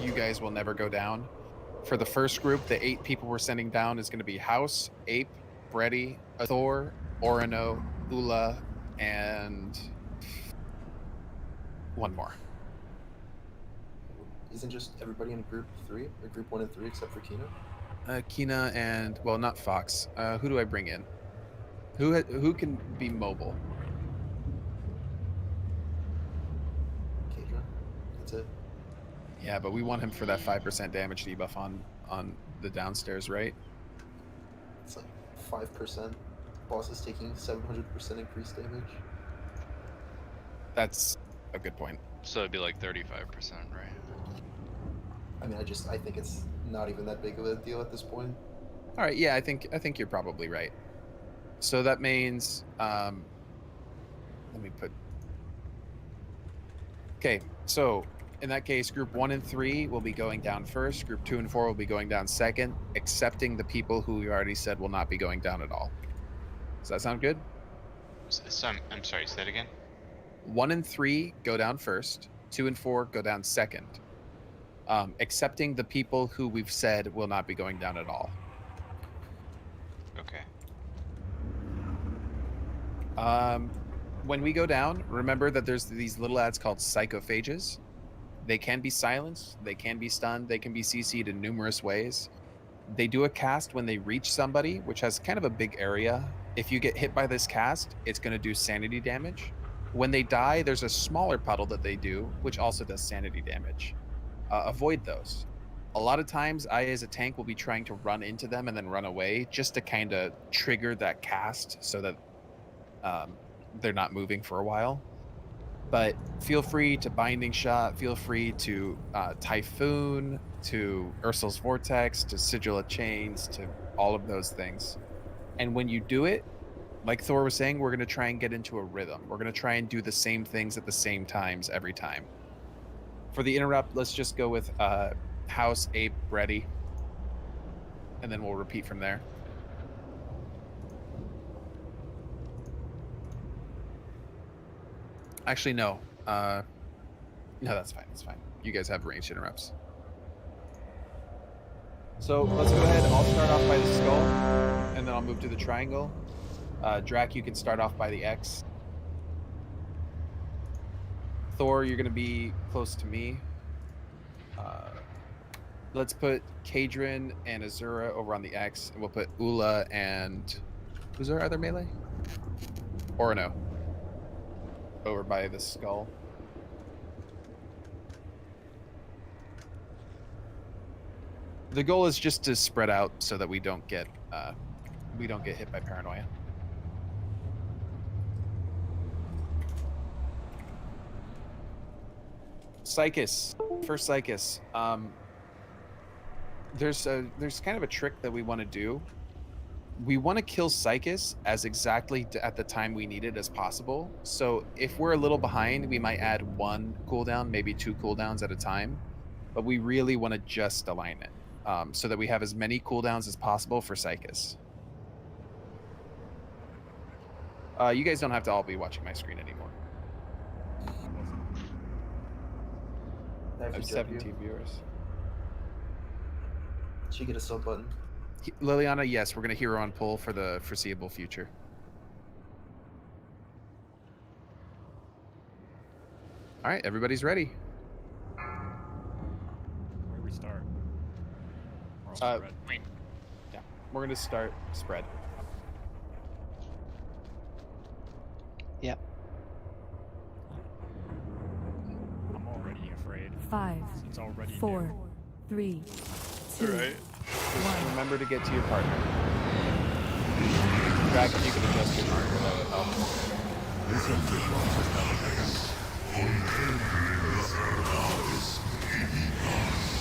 you guys will never go down. For the first group, the 8 people we're sending down is going to be House, Ape, Bredy, Thor, Orano, Ula, and one more. Isn't just everybody in group 3 or group 1 and 3 except for Kina? Kina and, well, not Fox. Who do I bring in? Who can be mobile? Kadron. That's it. Yeah, but we want him for that 5% damage debuff on the downstairs, right? It's like 5%. Boss is taking 700% increased damage. That's a good point. So it'd be like 35%, right? I mean, I think it's not even that big of a deal at this point. All right, yeah, I think you're probably right. So that means, let me put. Okay, so in that case, group 1 and 3 will be going down first. Group 2 and 4 will be going down second, excepting the people who we already said will not be going down at all. Does that sound good? So I'm sorry, say that again? 1 and 3 go down first. 2 and 4 go down second. Excepting the people who we've said will not be going down at all. Okay. When we go down, remember that there's these little ads called psychophages. They can be silenced, they can be stunned, they can be CC'd in numerous ways. They do a cast when they reach somebody, which has kind of a big area. If you get hit by this cast, it's going to do sanity damage. When they die, there's a smaller puddle that they do, which also does sanity damage. Avoid those. A lot of times, I as a tank will be trying to run into them and then run away, just to kind of trigger that cast so that they're not moving for a while. But feel free to Binding Shot, feel free to Typhoon, to Ursul's Vortex, to Sigil of Chains, to all of those things. And when you do it, like Thor was saying, we're going to try and get into a rhythm. We're going to try and do the same things at the same times every time. For the interrupt, let's just go with House, Ape, Bredy, and then we'll repeat from there. Actually, no. No, that's fine. That's fine. You guys have ranged interrupts. So let's go ahead. I'll start off by the skull, and then I'll move to the triangle. Drac, you can start off by the X. Thor, you're going to be close to me. let's put Kadrin and Azura over on the X, and we'll put Ula and who's our other melee? Orono over by the skull. The goal is just to spread out so that we don't get hit by paranoia. Psychus, first Psychus. There's kind of a trick that we want to do. We want to kill Psychus as exactly at the time we need it as possible. So if we're a little behind, we might add 1 cooldown, maybe 2 cooldowns at a time. But we really want to just align it so that we have as many cooldowns as possible for Psychus. You guys don't have to all be watching my screen anymore. I have 17 viewers. She get a sub button. Liliana, yes, we're going to hero on pull for the foreseeable future. All right, everybody's ready. Where do we start? Yeah, we're going to start spread. Yep. I'm already afraid. 5, It's already 4, new. 3, 2, Right. Just remember to get to your partner. Drag, if you can adjust your partner, that would help.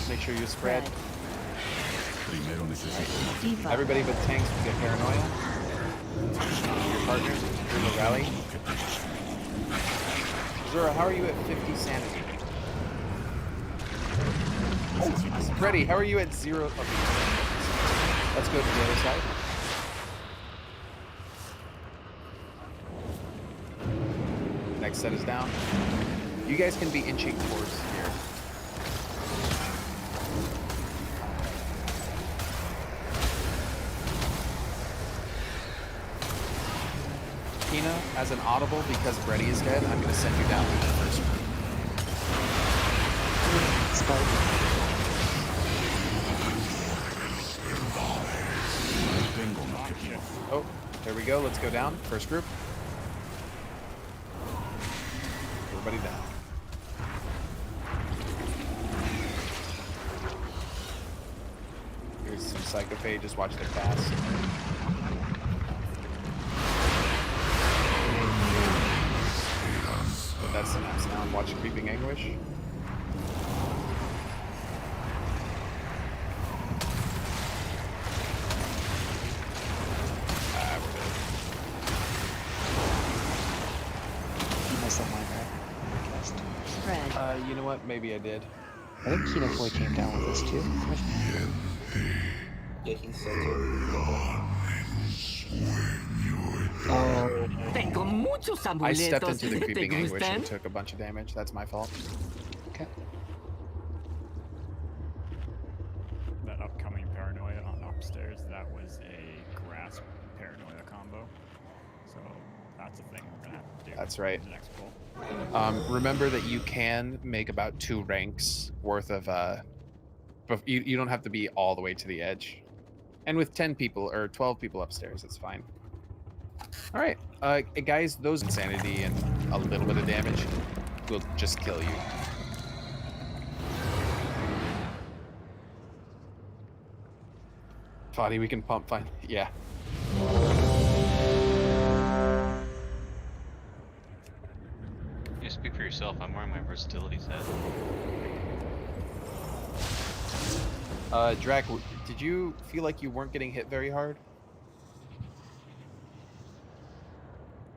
Make sure you spread. Everybody but tanks will get paranoia. Your partners, do the rally. Zora, how are you at 50 sanity? Freddy, how are you at 0? Okay. Let's go to the other side. Next set is down. You guys can be inching towards here. Tina, as an audible, because Freddy is dead, I'm going to send you down to the first one. Oh, there we go. Let's go down. First group. Everybody down. Here's some psychophages. Watch their cast. But that's the next now. Watch Creeping Anguish. You know what? Maybe I did. I think Kino Boy came down with us too. Yeah, he said it. I stepped into the Creeping Anguish and took a bunch of damage. That's my fault. Okay. That upcoming paranoia on upstairs, that was a grasp paranoia combo. So that's a thing we're gonna have to do. That's right. The next pull. Remember that you can make about 2 ranks worth of but you don't have to be all the way to the edge. And with 10 people or 12 people upstairs, it's fine. All right, guys, those insanity and a little bit of damage will just kill you. Foddy, we can pump fine. Yeah. You speak for yourself. I'm wearing my versatility set. Drac, did you feel like you weren't getting hit very hard?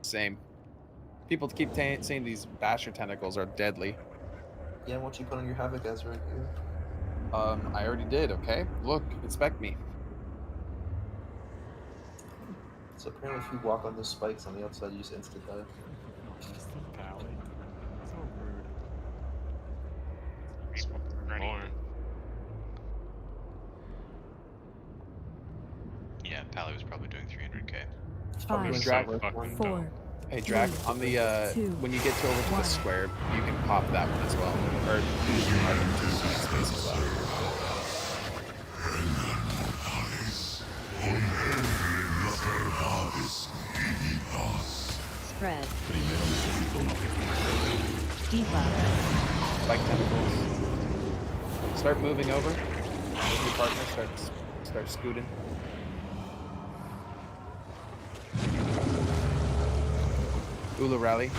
Same. People keep saying these basher tentacles are deadly. Yeah, why don't you put on your Havoc as right here? I already did, okay? Look, inspect me. So apparently if you walk on those spikes on the outside, you just instant die. Pally. So rude. More. Yeah, Pally was probably doing 300k. 5, Drac, 4. Hey Drac, on the when you get to over to the square, you can pop that one as well, or use your other 2 space as well. Spike tentacles. Start moving over. With your partner, start scooting. Ula rally.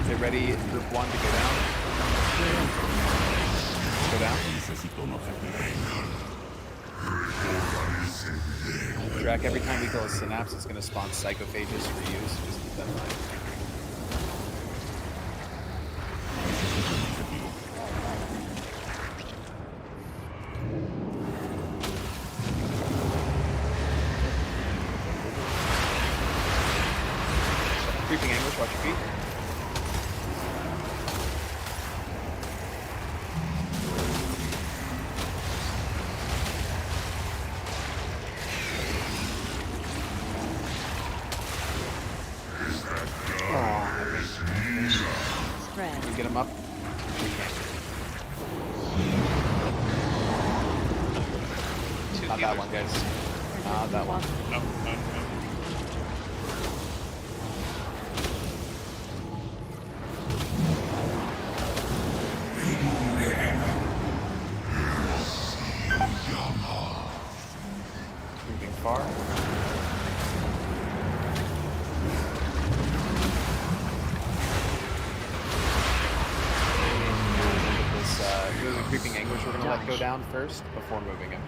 Get ready, group 1 to go down. Go down. Drac, every time we kill a synapse, it's going to spawn psychophages for you, so just keep that in mind. Creeping anguish, watch your feet. Spread. You get him up. Not that one, guys. Not that one. No. Moving far. The creeping anguish we're gonna let go down first before moving him.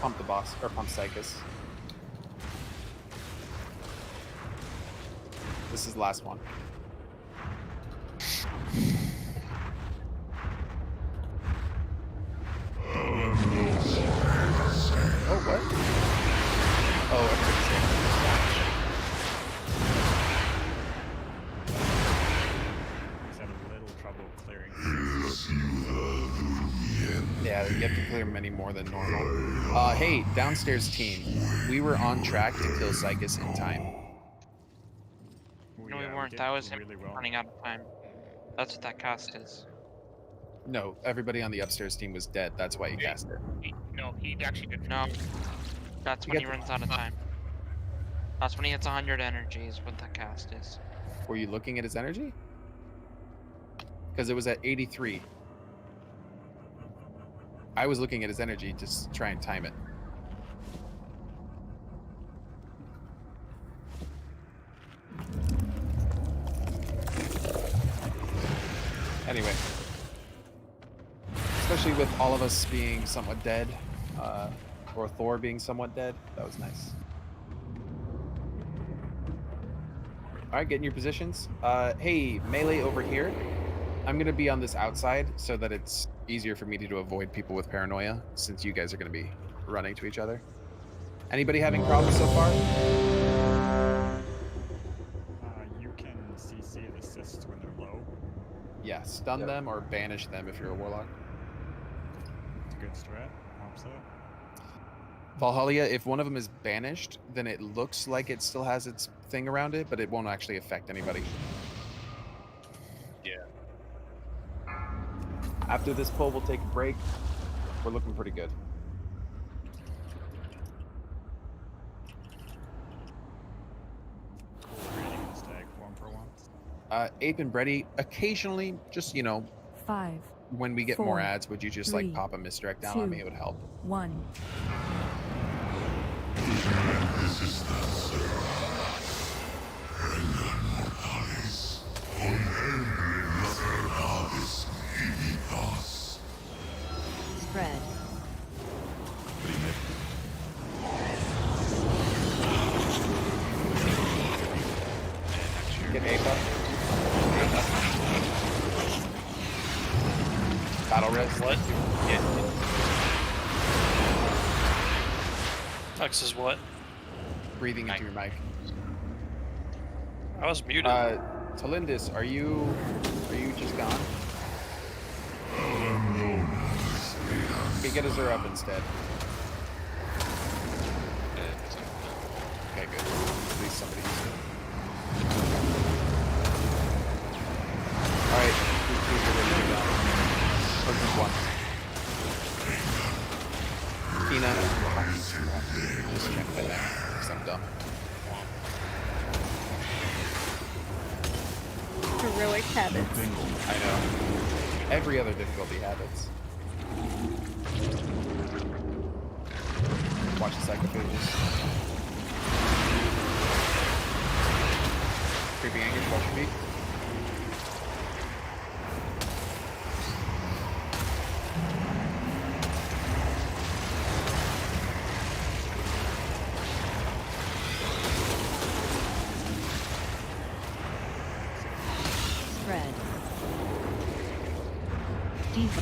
Pump the boss, or pump Psychus. This is the last one. Oh, what? Oh, everybody's here. Yeah, you have to clear many more than normal. Hey, downstairs team. We were on track to kill Psychus in time. No, we weren't. That was him running out of time. That's what that cast is. No, everybody on the upstairs team was dead. That's why you cast it. No, he actually didn't. No, that's when he runs out of time. That's when he hits 100 energy is what that cast is. Were you looking at his energy? Because it was at 83. I was looking at his energy, just try and time it. Anyway. Especially with all of us being somewhat dead, or Thor being somewhat dead, that was nice. Alright, get in your positions. Hey, melee over here. I'm gonna be on this outside so that it's easier for me to avoid people with paranoia, since you guys are gonna be running to each other. Anybody having problems so far? You can CC the assists when they're low. Yeah, stun them or banish them if you're a warlock. It's a good strat. Helps out. Valhalla, if one of them is banished, then it looks like it still has its thing around it, but it won't actually affect anybody. Yeah. After this pull, we'll take a break. We're looking pretty good. Ape and Brady, occasionally, just, you know, 5. when we get 4, more ads, would you just 3, like pop a misdirect down on me? It would help. 1. Spread. Get Ape up. Battle risk. What? Yeah. Tux is what? Breathing into your mic. I was muted. Talindis, are you just gone? Okay, get Azura up instead. Okay, good. At least somebody used it. Alright, who's ready to go down? Or just one? Tina. Just check that out, because I'm dumb. Heroic habits. I know. Every other difficulty habits. Watch the sacrifices. Creeping anchors, watch your feet. Spread. Diva.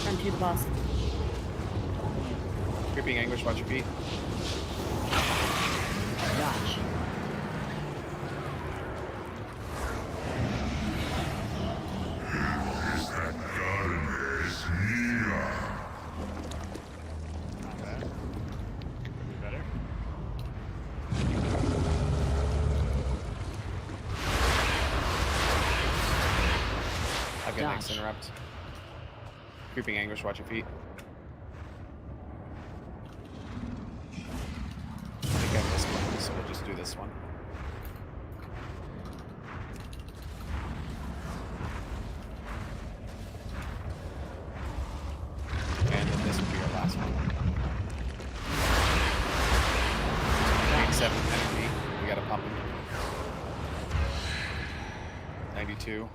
Run to the boss. Creeping anguish, watch your feet. Dodge. Not bad. Could be better. I've got next interrupt. Creeping anguish, watch your feet. I think I missed one, so we'll just do this one. And then this will be our last one. 87 energy. We got a pump. 92.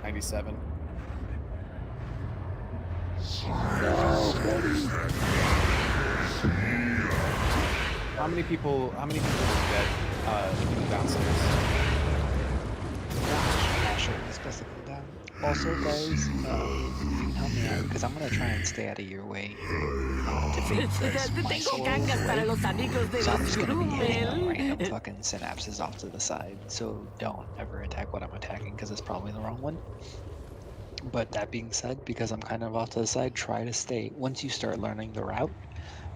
97. How many people are dead downstairs? Asher is basically down. Also, guys, you can help me out because I'm gonna try and stay out of your way to beat this. My soul away. So I'm just gonna be hitting random fucking synapses off to the side. So don't ever attack what I'm attacking because it's probably the wrong one. But that being said, because I'm kind of off to the side, try to stay. Once you start learning the route,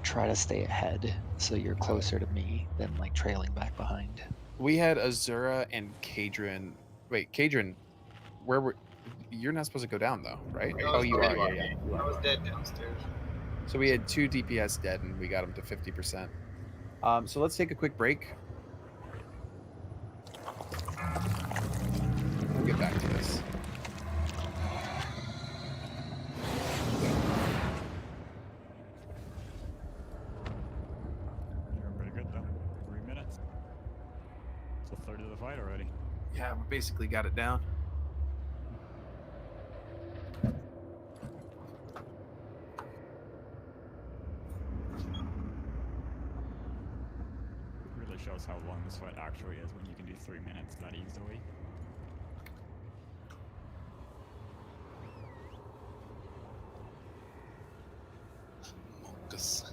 try to stay ahead so you're closer to me than like trailing back behind. We had Azura and Kadrin. Wait, Kadrin, where were you're not supposed to go down though, right? Oh, you are. Yeah, you I are. was dead downstairs. So we had 2 DPS dead, and we got them to 50%. So let's take a quick break. We'll get back to this. Doing pretty good though. 3 minutes. It's a third of the fight already. Yeah, we basically got it down. It really shows how long this fight actually is when you can do 3 minutes that easily. Mongus.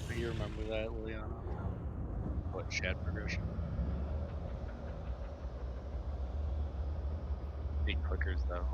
Do you remember that, Liliana? What, chat progression? 8 clickers though.